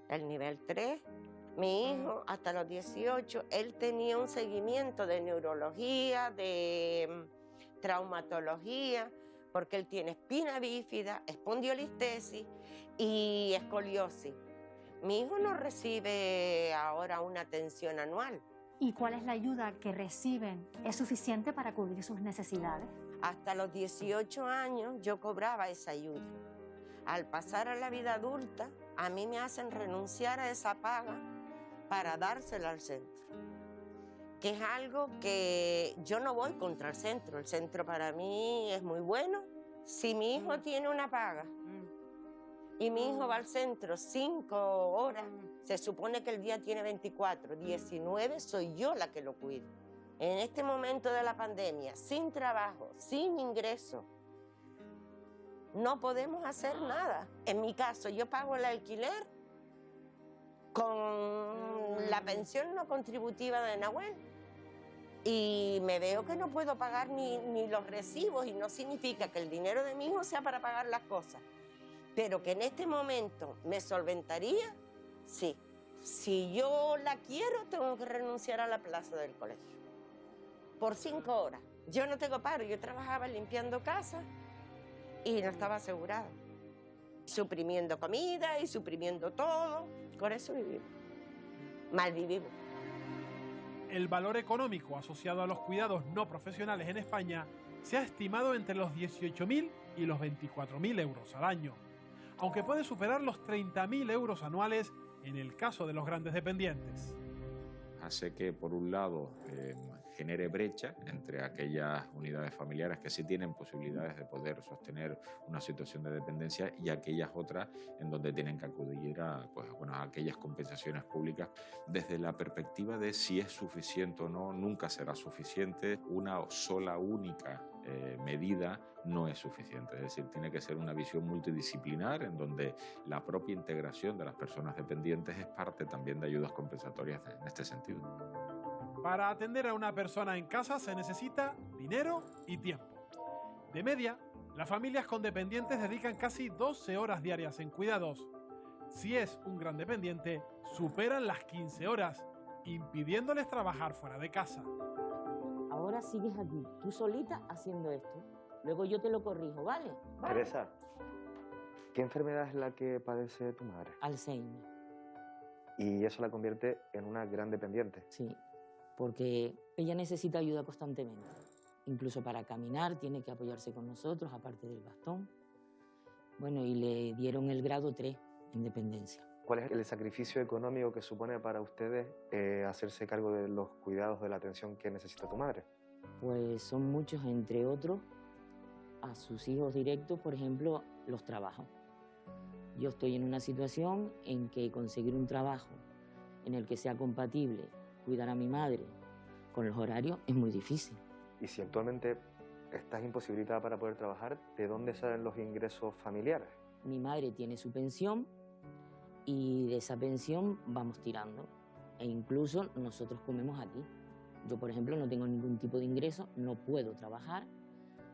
el nivel 3. Mi hijo, hasta los 18, él tenía un seguimiento de neurología, de traumatología, porque él tiene espina bífida, espondilolistesis y escoliosis. Mi hijo no recibe ahora una atención anual. ¿Y cuál es la ayuda que reciben? ¿Es suficiente para cubrir sus necesidades? Hasta los 18 años yo cobraba esa ayuda. Al pasar a la vida adulta, a mí me hacen renunciar a esa paga para dársela al centro, que es algo que yo no voy contra el centro para mí es muy bueno. Si mi hijo tiene una paga y mi hijo va al centro 5 horas, se supone que el día tiene 24, 19 soy yo la que lo cuido. En este momento de la pandemia, sin trabajo, sin ingreso, no podemos hacer nada. En mi caso, yo pago el alquiler con la pensión no contributiva de Nahuel y me veo que no puedo pagar ni los recibos, y no significa que el dinero de mi hijo sea para pagar las cosas, pero que en este momento me solventaría, sí. Si yo la quiero, tengo que renunciar a la plaza del colegio por 5 horas. Yo no tengo paro, yo trabajaba limpiando casas y no estaba asegurada, suprimiendo comida y suprimiendo todo. Con eso vivimos, mal vivimos. El valor económico asociado a los cuidados no profesionales en España se ha estimado entre los 18.000 y los 24.000 euros al año, aunque puede superar los 30.000 euros anuales en el caso de los grandes dependientes. Hace que, por un lado, genere brecha entre aquellas unidades familiares que sí tienen posibilidades de poder sostener una situación de dependencia y aquellas otras en donde tienen que acudir a aquellas compensaciones públicas. Desde la perspectiva de si es suficiente o no, nunca será suficiente. Una sola única medida no es suficiente. Es decir, tiene que ser una visión multidisciplinar en donde la propia integración de las personas dependientes es parte también de ayudas compensatorias en este sentido. Para atender a una persona en casa se necesita dinero y tiempo. De media, las familias con dependientes dedican casi 12 horas diarias en cuidados. Si es un gran dependiente, superan las 15 horas, impidiéndoles trabajar fuera de casa. Ahora sigues aquí, tú solita haciendo esto. Luego yo te lo corrijo, ¿vale? Teresa, ¿qué enfermedad es la que padece tu madre? Alzheimer. ¿Y eso la convierte en una gran dependiente? Sí, porque ella necesita ayuda constantemente. Incluso para caminar tiene que apoyarse con nosotros, aparte del bastón. Bueno, y le dieron el grado 3 en dependencia. ¿Cuál es el sacrificio económico que supone para ustedes hacerse cargo de los cuidados, de la atención que necesita tu madre? Pues son muchos, entre otros, a sus hijos directos, por ejemplo, los trabajos. Yo estoy en una situación en que conseguir un trabajo en el que sea compatible cuidar a mi madre con los horarios es muy difícil. Y si actualmente estás imposibilitada para poder trabajar, ¿de dónde salen los ingresos familiares? Mi madre tiene su pensión y de esa pensión vamos tirando. E incluso nosotros comemos aquí. Yo, por ejemplo, no tengo ningún tipo de ingreso, no puedo trabajar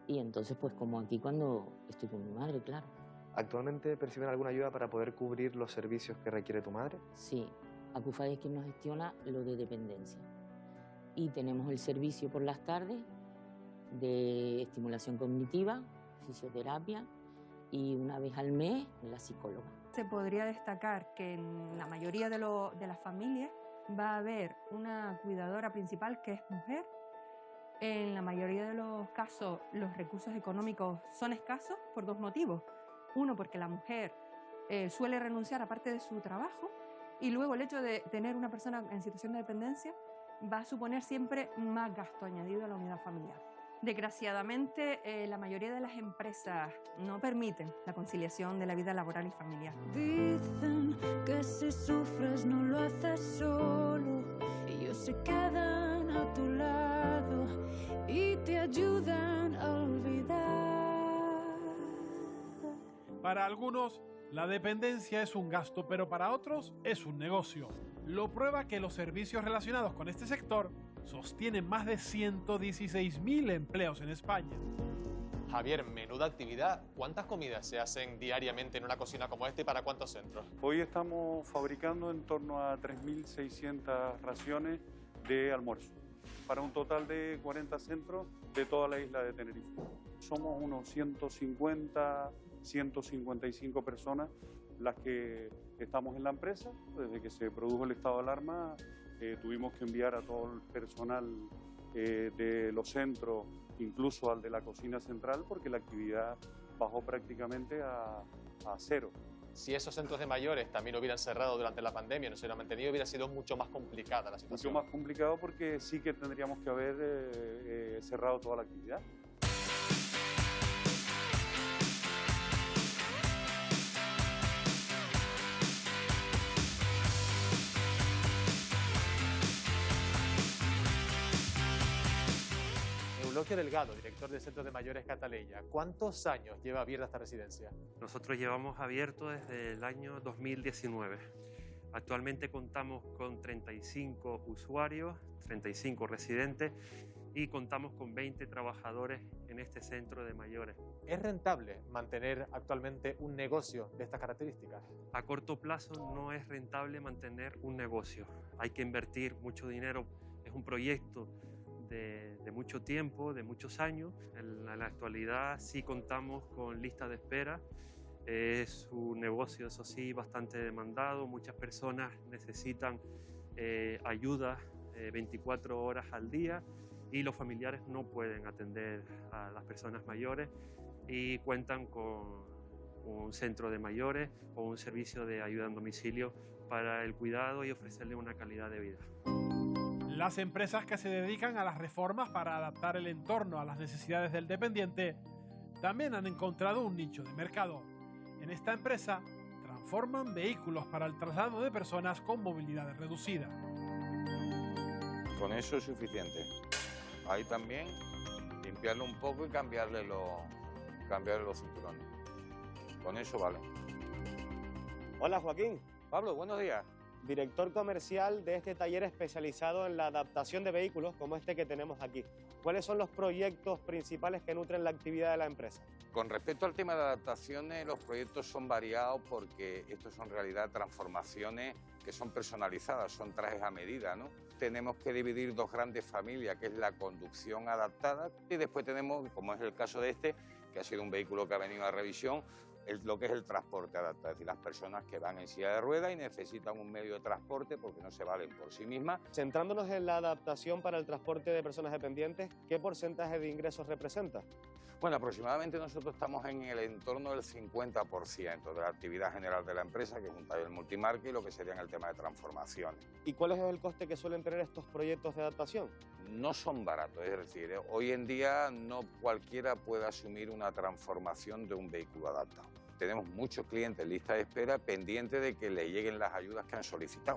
y entonces pues como aquí cuando estoy con mi madre, claro. ¿Actualmente perciben alguna ayuda para poder cubrir los servicios que requiere tu madre? Sí, Acufa es quien nos gestiona lo de dependencia. Y tenemos el servicio por las tardes de estimulación cognitiva, fisioterapia y una vez al mes la psicóloga. Se podría destacar que en la mayoría de las familias va a haber una cuidadora principal que es mujer. En la mayoría de los casos los recursos económicos son escasos por dos motivos. Uno, porque la mujer suele renunciar a parte de su trabajo y luego el hecho de tener una persona en situación de dependencia va a suponer siempre más gasto añadido a la unidad familiar. Desgraciadamente, la mayoría de las empresas no permiten la conciliación de la vida laboral y familiar. Dicen que si sufres no lo haces solo, ellos se quedan a tu lado y te ayudan a olvidar. Para algunos, la dependencia es un gasto, pero para otros es un negocio. Lo prueba que los servicios relacionados con este sector sostienen más de 116.000 empleos en España. Javier, menuda actividad. ¿Cuántas comidas se hacen diariamente en una cocina como esta y para cuántos centros? Hoy estamos fabricando en torno a 3.600 raciones de almuerzo, para un total de 40 centros de toda la isla de Tenerife. Somos unos 150, 155 personas las que estamos en la empresa. Desde que se produjo el estado de alarma, tuvimos que enviar a todo el personal de los centros, incluso al de la cocina central, porque la actividad bajó prácticamente a cero. Si esos centros de mayores también hubieran cerrado durante la pandemia, no se hubieran mantenido, hubiera sido mucho más complicada la situación. Mucho más complicado porque sí que tendríamos que haber cerrado toda la actividad. Eulogio Delgado, director del Centro de Mayores Cataleya. ¿Cuántos años lleva abierta esta residencia? Nosotros llevamos abierto desde el año 2019. Actualmente contamos con 35 usuarios, 35 residentes y contamos con 20 trabajadores en este centro de mayores. ¿Es rentable mantener actualmente un negocio de estas características? A corto plazo no es rentable mantener un negocio. Hay que invertir mucho dinero. Es un proyecto de mucho tiempo, de muchos años. En la actualidad sí contamos con lista de espera. Es un negocio, eso sí, bastante demandado. Muchas personas necesitan ayuda 24 horas al día y los familiares no pueden atender a las personas mayores y cuentan con un centro de mayores o un servicio de ayuda en domicilio para el cuidado y ofrecerle una calidad de vida. Las empresas que se dedican a las reformas para adaptar el entorno a las necesidades del dependiente también han encontrado un nicho de mercado. En esta empresa transforman vehículos para el traslado de personas con movilidad reducida. Con eso es suficiente. Ahí también limpiarlo un poco y cambiarle los cinturones. Con eso vale. Hola Joaquín. Pablo, buenos días. Director comercial de este taller especializado en la adaptación de vehículos como este que tenemos aquí. ¿Cuáles son los proyectos principales que nutren la actividad de la empresa? Con respecto al tema de adaptaciones, los proyectos son variados porque estos son en realidad transformaciones que son personalizadas, son trajes a medida, ¿no? Tenemos que dividir dos grandes familias, que es la conducción adaptada, y después tenemos, como es el caso de este, que ha sido un vehículo que ha venido a revisión, lo que es el transporte adaptado, es decir, las personas que van en silla de ruedas y necesitan un medio de transporte porque no se valen por sí mismas. Centrándonos en la adaptación para el transporte de personas dependientes, ¿qué porcentaje de ingresos representa? Bueno, aproximadamente nosotros estamos en el entorno del 50% de la actividad general de la empresa, que es un taller multimarca, y lo que sería en el tema de transformaciones. ¿Y cuál es el coste que suelen tener estos proyectos de adaptación? No son baratos, es decir, hoy en día no cualquiera puede asumir una transformación de un vehículo adaptado. Tenemos muchos clientes en lista de espera pendientes de que le lleguen las ayudas que han solicitado.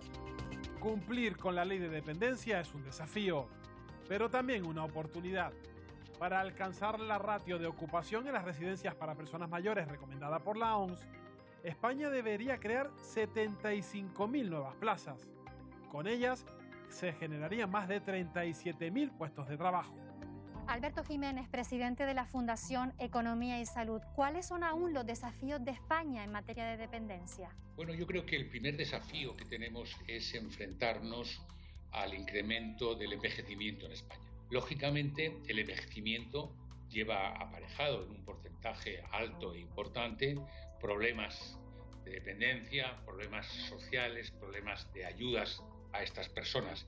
Cumplir con la ley de dependencia es un desafío, pero también una oportunidad. Para alcanzar la ratio de ocupación en las residencias para personas mayores recomendada por la OMS, España debería crear 75.000 nuevas plazas. Con ellas se generarían más de 37.000 puestos de trabajo. Alberto Jiménez, presidente de la Fundación Economía y Salud, ¿cuáles son aún los desafíos de España en materia de dependencia? Bueno, yo creo que el primer desafío que tenemos es enfrentarnos al incremento del envejecimiento en España. Lógicamente, el envejecimiento lleva aparejado en un porcentaje alto e importante problemas de dependencia, problemas sociales, problemas de ayudas a estas personas.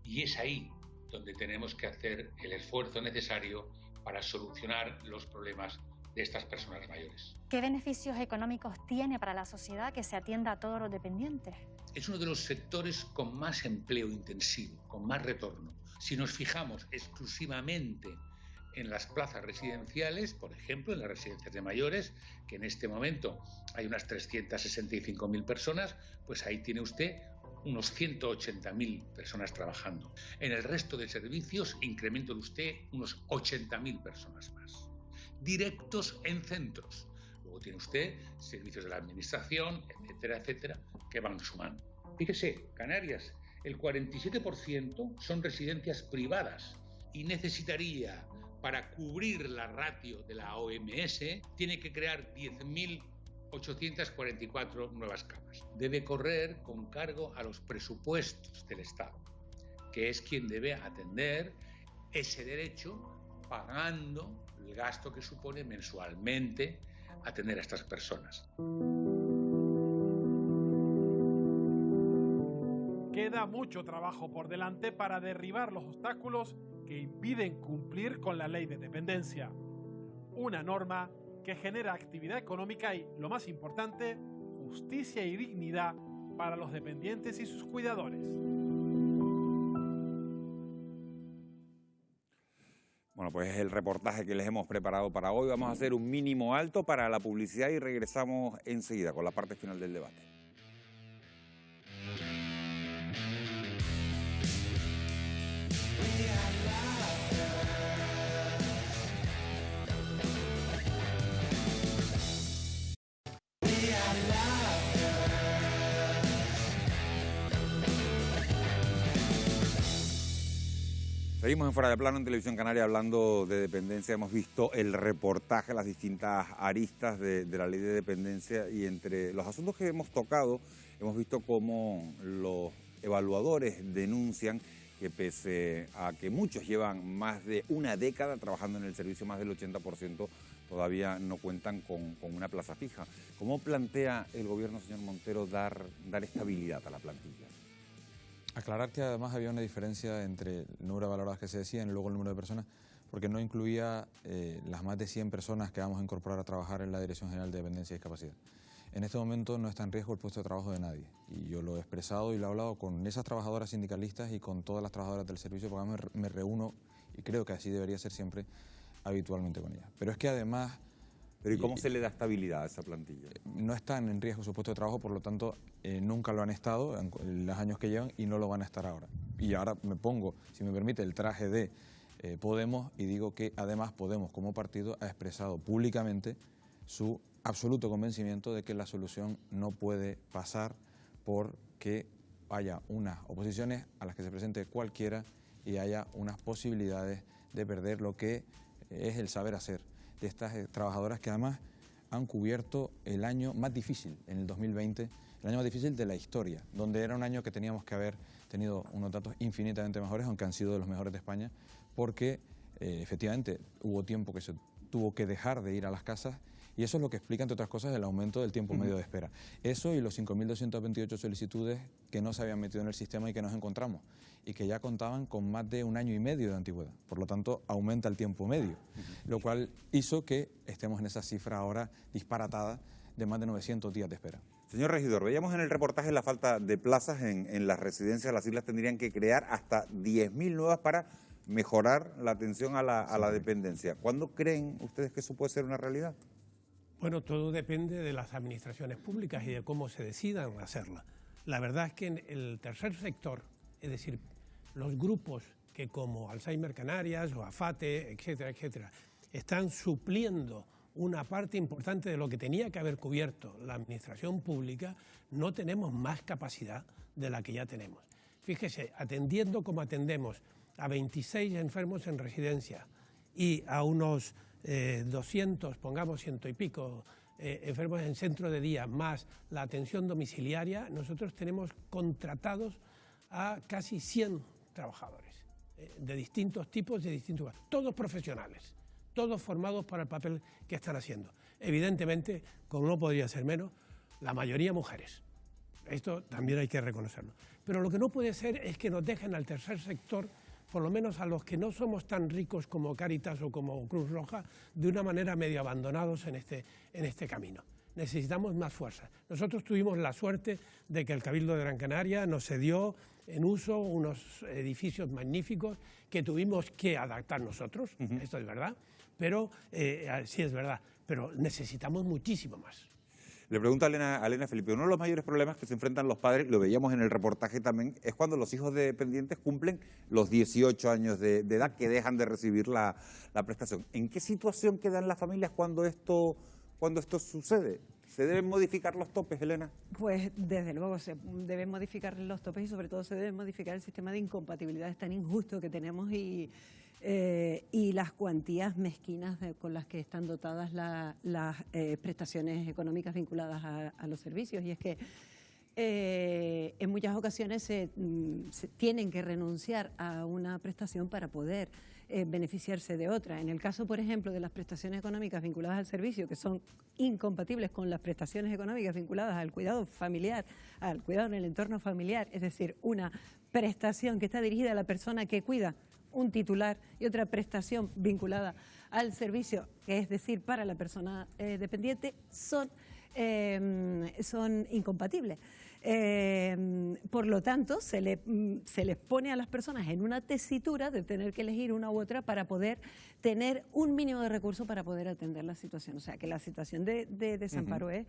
Y es ahí donde tenemos que hacer el esfuerzo necesario para solucionar los problemas de estas personas mayores. ¿Qué beneficios económicos tiene para la sociedad que se atienda a todos los dependientes? Es uno de los sectores con más empleo intensivo, con más retorno. Si nos fijamos exclusivamente en las plazas residenciales, por ejemplo, en las residencias de mayores, que en este momento hay unas 365.000 personas, pues ahí tiene usted unos 180.000 personas trabajando. En el resto de servicios, incremento de usted unos 80.000 personas más. Directos en centros. Luego tiene usted servicios de la administración, etcétera, etcétera, que van sumando. Fíjese, Canarias, el 47% son residencias privadas y necesitaría, para cubrir la ratio de la OMS, tiene que crear 10.844 nuevas camas. Debe correr con cargo a los presupuestos del Estado, que es quien debe atender ese derecho pagando el gasto que supone mensualmente atender a estas personas. Queda mucho trabajo por delante para derribar los obstáculos que impiden cumplir con la ley de dependencia. Una norma que genera actividad económica y, lo más importante, justicia y dignidad para los dependientes y sus cuidadores. Bueno, pues es el reportaje que les hemos preparado para hoy. Vamos a hacer un mínimo alto para la publicidad y regresamos enseguida con la parte final del debate. Seguimos en Fuera de Plano en Televisión Canaria hablando de dependencia. Hemos visto el reportaje, las distintas aristas de la ley de dependencia, y entre los asuntos que hemos tocado hemos visto cómo los evaluadores denuncian que pese a que muchos llevan más de una década trabajando en el servicio, más del 80% todavía no cuentan con una plaza fija. ¿Cómo plantea el gobierno, señor Montero, dar estabilidad a la plantilla? Aclarar que además había una diferencia entre el número de valoradas que se decían y luego el número de personas, porque no incluía las más de 100 personas que vamos a incorporar a trabajar en la Dirección General de Dependencia y Discapacidad. En este momento no está en riesgo el puesto de trabajo de nadie, y yo lo he expresado y lo he hablado con esas trabajadoras sindicalistas y con todas las trabajadoras del servicio, porque me reúno, y creo que así debería ser siempre, habitualmente con ellas. Pero es que además... ¿Pero y cómo se le da estabilidad a esa plantilla? No están en riesgo su puesto de trabajo, por lo tanto, nunca lo han estado en los años que llevan y no lo van a estar ahora. Y ahora me pongo, si me permite, el traje de Podemos, y digo que además Podemos como partido ha expresado públicamente su absoluto convencimiento de que la solución no puede pasar por que haya unas oposiciones a las que se presente cualquiera y haya unas posibilidades de perder lo que es el saber hacer de estas trabajadoras que además han cubierto el año más difícil en el 2020, el año más difícil de la historia, donde era un año que teníamos que haber tenido unos datos infinitamente mejores, aunque han sido de los mejores de España, porque efectivamente hubo tiempo que se tuvo que dejar de ir a las casas y eso es lo que explica, entre otras cosas, el aumento del tiempo medio de espera. Eso y los 5.228 solicitudes que no se habían metido en el sistema y que nos encontramos y que ya contaban con más de 1 año y medio de antigüedad. Por lo tanto, aumenta el tiempo medio, lo cual hizo que estemos en esa cifra ahora disparatada de más de 900 días de espera. Señor regidor, veíamos en el reportaje la falta de plazas en las residencias. Las islas tendrían que crear hasta 10.000 nuevas para mejorar la atención a la dependencia. ¿Cuándo creen ustedes que eso puede ser una realidad? Bueno, todo depende de las administraciones públicas y de cómo se decidan hacerla. La verdad es que en el tercer sector, es decir, los grupos que como Alzheimer Canarias o AFATE, etcétera, etcétera, están supliendo una parte importante de lo que tenía que haber cubierto la administración pública, no tenemos más capacidad de la que ya tenemos. Fíjese, atendiendo como atendemos a 26 enfermos en residencia y a unos 200, pongamos 100 y pico, enfermos en centro de día, más la atención domiciliaria, nosotros tenemos contratados a casi 100 trabajadores de distintos tipos, de distintos, todos profesionales, todos formados para el papel que están haciendo. Evidentemente, como no podría ser menos, la mayoría mujeres. Esto también hay que reconocerlo. Pero lo que no puede ser es que nos dejen al tercer sector, por lo menos a los que no somos tan ricos como Cáritas o como Cruz Roja, de una manera medio abandonados en este camino. Necesitamos más fuerza. Nosotros tuvimos la suerte de que el Cabildo de Gran Canaria nos cedió en uso unos edificios magníficos que tuvimos que adaptar nosotros, esto es verdad, pero sí es verdad, pero necesitamos muchísimo más. Le pregunto a Elena Felipe, uno de los mayores problemas que se enfrentan los padres, lo veíamos en el reportaje también, es cuando los hijos de dependientes cumplen los 18 años de edad que dejan de recibir la prestación. ¿En qué situación quedan las familias cuando esto sucede? ¿Se deben modificar los topes, Elena? Pues desde luego se deben modificar los topes y sobre todo se debe modificar el sistema de incompatibilidades tan injusto que tenemos y las cuantías mezquinas con las que están dotadas las prestaciones económicas vinculadas a los servicios. Y es que en muchas ocasiones se tienen que renunciar a una prestación para poder beneficiarse de otra. En el caso, por ejemplo, de las prestaciones económicas vinculadas al servicio, que son incompatibles con las prestaciones económicas vinculadas al cuidado familiar, al cuidado en el entorno familiar, es decir, una prestación que está dirigida a la persona que cuida, un titular, y otra prestación vinculada al servicio, que es decir, para la persona dependiente, son incompatibles. Por lo tanto, se les pone a las personas en una tesitura de tener que elegir una u otra para poder tener un mínimo de recursos para poder atender la situación. O sea, que la situación de desamparo es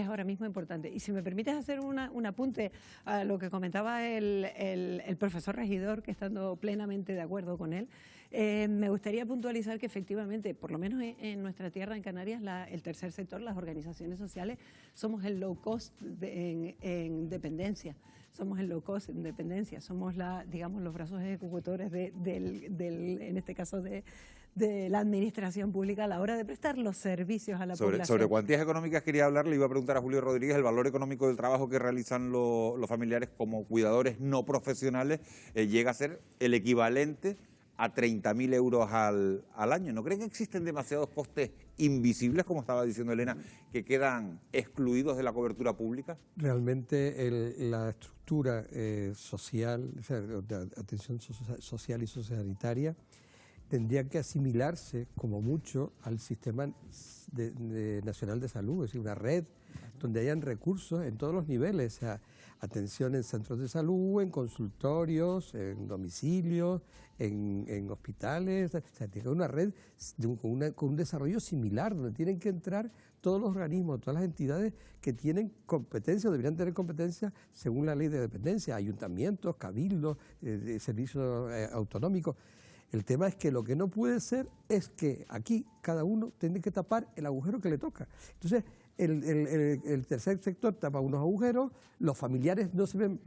ahora mismo importante. Y si me permites hacer un apunte a lo que comentaba el profesor regidor, que estando plenamente de acuerdo con él, me gustaría puntualizar que efectivamente, por lo menos en nuestra tierra, en Canarias, el tercer sector, las organizaciones sociales, somos el low cost en dependencia. Somos el low cost en dependencia, somos los brazos ejecutores en este caso de la administración pública a la hora de prestar los servicios a la población. Sobre cuantías económicas quería hablar, le iba a preguntar a Julio Rodríguez, el valor económico del trabajo que realizan los familiares como cuidadores no profesionales llega a ser el equivalente a 30.000 euros al año. ¿No creen que existen demasiados costes invisibles, como estaba diciendo Elena, que quedan excluidos de la cobertura pública? Realmente la estructura social, o sea, de atención social y sociosanitaria, tendría que asimilarse como mucho al sistema nacional de salud, es decir, una red donde hayan recursos en todos los niveles, o sea, atención en centros de salud, en consultorios, en domicilios, en hospitales, o sea, tiene una red con un desarrollo similar, donde tienen que entrar todos los organismos, todas las entidades que tienen competencia, deberían tener competencia según la ley de dependencia, ayuntamientos, cabildos, servicios autonómicos. El tema es que lo que no puede ser es que aquí cada uno tiene que tapar el agujero que le toca. Entonces, el tercer sector tapa unos agujeros, los familiares no se ven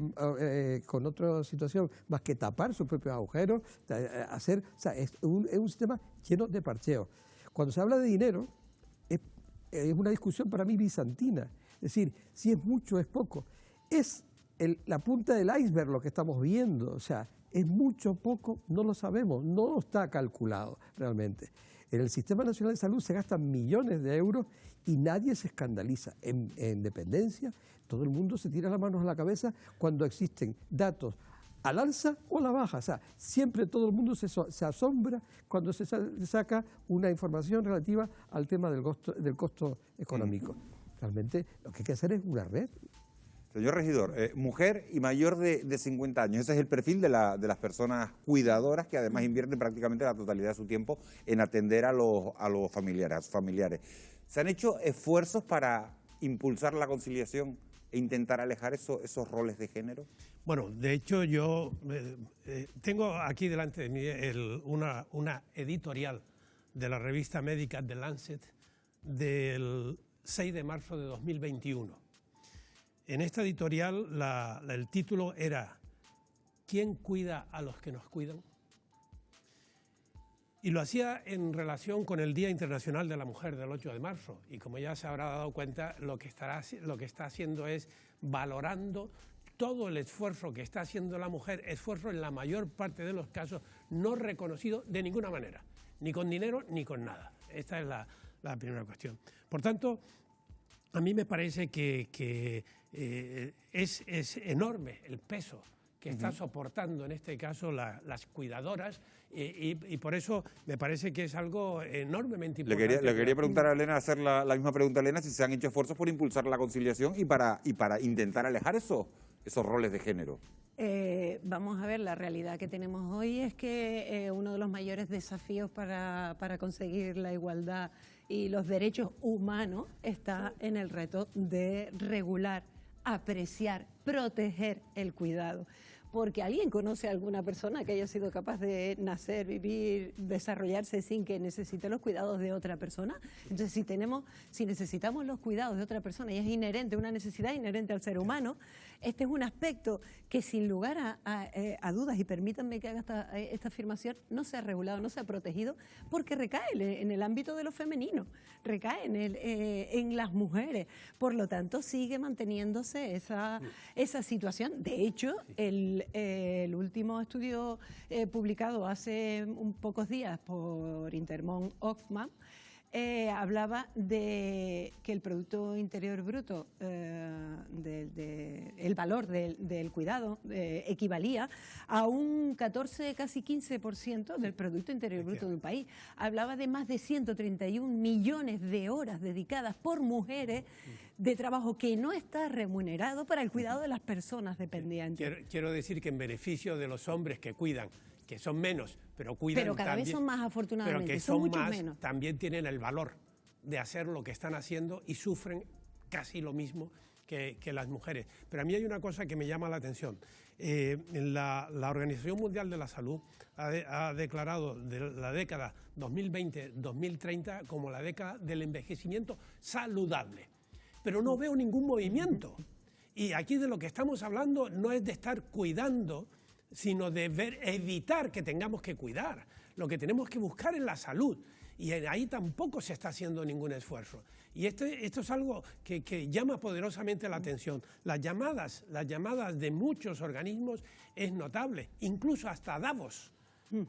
con otra situación más que tapar sus propios agujeros, o sea, es un sistema lleno de parcheos. Cuando se habla de dinero, es una discusión para mí bizantina, es decir, si es mucho o es poco. Es la punta del iceberg lo que estamos viendo, o sea, es mucho o poco, no lo sabemos, no está calculado realmente. En el Sistema Nacional de Salud se gastan millones de euros y nadie se escandaliza. En dependencia, todo el mundo se tira las manos a la cabeza cuando existen datos al alza o a la baja. O sea, siempre todo el mundo se asombra cuando se saca una información relativa al tema del costo económico. Realmente lo que hay que hacer es una red. Señor regidor, mujer y mayor de 50 años, ese es el perfil de las personas cuidadoras que además invierten prácticamente la totalidad de su tiempo en atender a los familiares, a sus familiares. ¿Se han hecho esfuerzos para impulsar la conciliación e intentar alejar esos roles de género? Bueno, de hecho yo tengo aquí delante de mí una editorial de la revista médica The Lancet del 6 de marzo de 2021. En esta editorial el título era ¿Quién cuida a los que nos cuidan? Y lo hacía en relación con el Día Internacional de la Mujer del 8 de marzo. Y como ya se habrá dado cuenta, lo que está haciendo es valorando todo el esfuerzo que está haciendo la mujer, esfuerzo en la mayor parte de los casos no reconocido de ninguna manera, ni con dinero ni con nada. Esta es la primera cuestión. Por tanto, a mí me parece que es enorme el peso que está soportando en este caso las cuidadoras y por eso me parece que es algo enormemente importante. Le quería preguntar a Elena, hacer la misma pregunta a Elena, si se han hecho esfuerzos por impulsar la conciliación y para intentar alejar esos roles de género. Vamos a ver, la realidad que tenemos hoy es que uno de los mayores desafíos para conseguir la igualdad y los derechos humanos está en el reto de regular, apreciar, proteger el cuidado. Porque alguien conoce a alguna persona que haya sido capaz de nacer, vivir, desarrollarse sin que necesite los cuidados de otra persona. Entonces, si necesitamos los cuidados de otra persona y es inherente, una necesidad inherente al ser humano, este es un aspecto que sin lugar a dudas, y permítanme que haga esta afirmación, no se ha regulado, no se ha protegido, porque recae en el ámbito de lo femenino, recae en las mujeres. Por lo tanto, sigue manteniéndose esa situación. De hecho, el último estudio publicado hace pocos días por Intermon Oxfam hablaba de que el Producto Interior Bruto, el valor del cuidado, equivalía a un 14, casi 15% del Producto Interior Bruto de un país. Hablaba de más de 131 millones de horas dedicadas por mujeres de trabajo que no está remunerado para el cuidado de las personas dependientes. Quiero decir que en beneficio de los hombres que cuidan, que son menos, pero cuidan pero cada también, vez son más, afortunadamente, pero que son muchos más, menos. También tienen el valor de hacer lo que están haciendo y sufren casi lo mismo que las mujeres. Pero a mí hay una cosa que me llama la atención. La Organización Mundial de la Salud ha declarado la década 2020-2030 como la década del envejecimiento saludable. Pero no veo ningún movimiento. Y aquí de lo que estamos hablando no es de estar cuidando, sino de evitar que tengamos que cuidar. Lo que tenemos que buscar es la salud. Y ahí tampoco se está haciendo ningún esfuerzo. Y esto es algo que llama poderosamente la atención. Las llamadas de muchos organismos es notable. Incluso hasta Davos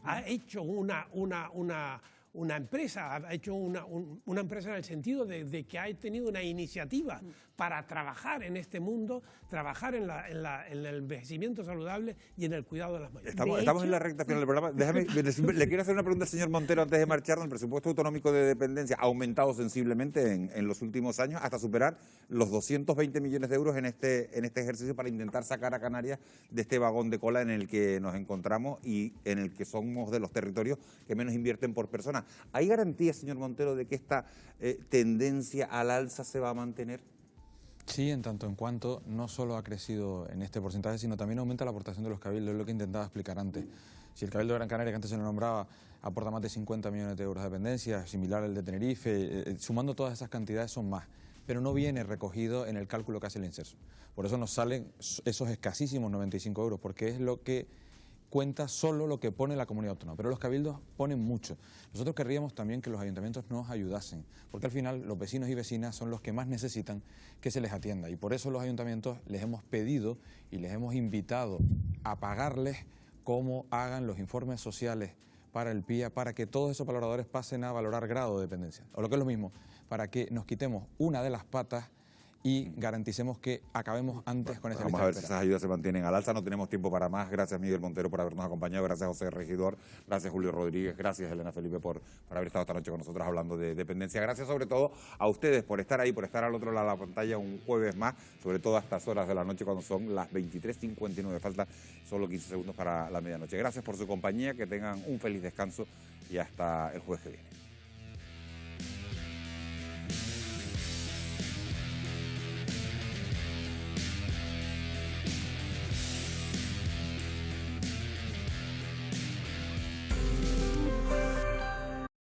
ha hecho una empresa, una empresa en el sentido de que ha tenido una iniciativa para trabajar en este mundo, trabajar en el envejecimiento saludable y en el cuidado de las mayores. Estamos en la recta final del programa. Le quiero hacer una pregunta al señor Montero antes de marcharnos. El presupuesto autonómico de dependencia ha aumentado sensiblemente en los últimos años hasta superar los 220 millones de euros en este ejercicio para intentar sacar a Canarias de este vagón de cola en el que nos encontramos y en el que somos de los territorios que menos invierten por persona. ¿Hay garantías, señor Montero, de que esta tendencia al alza se va a mantener? Sí, en tanto en cuanto no solo ha crecido en este porcentaje, sino también aumenta la aportación de los cabildos, es lo que intentaba explicar antes. Si el Cabildo de Gran Canaria, que antes se lo nombraba, aporta más de 50 millones de euros de dependencia, similar al de Tenerife, sumando todas esas cantidades son más, pero no viene recogido en el cálculo que hace el Inserso. Por eso nos salen esos escasísimos 95 euros, porque es lo que cuenta solo lo que pone la comunidad autónoma, pero los cabildos ponen mucho. Nosotros querríamos también que los ayuntamientos nos ayudasen, porque al final los vecinos y vecinas son los que más necesitan que se les atienda, y por eso los ayuntamientos les hemos pedido y les hemos invitado a pagarles cómo hagan los informes sociales para el PIA, para que todos esos valoradores pasen a valorar grado de dependencia, o lo que es lo mismo, para que nos quitemos una de las patas y garanticemos que acabemos antes con esa lista. Vamos a ver si esas ayudas se mantienen al alza. No tenemos tiempo para más. Gracias, Miguel Montero, por habernos acompañado. Gracias, José Regidor. Gracias, Julio Rodríguez. Gracias, Elena Felipe, por haber estado esta noche con nosotros hablando de dependencia. Gracias sobre todo a ustedes por estar ahí, por estar al otro lado de la pantalla un jueves más, sobre todo a estas horas de la noche cuando son las 23:59. Falta solo 15 segundos para la medianoche. Gracias por su compañía, que tengan un feliz descanso y hasta el jueves que viene.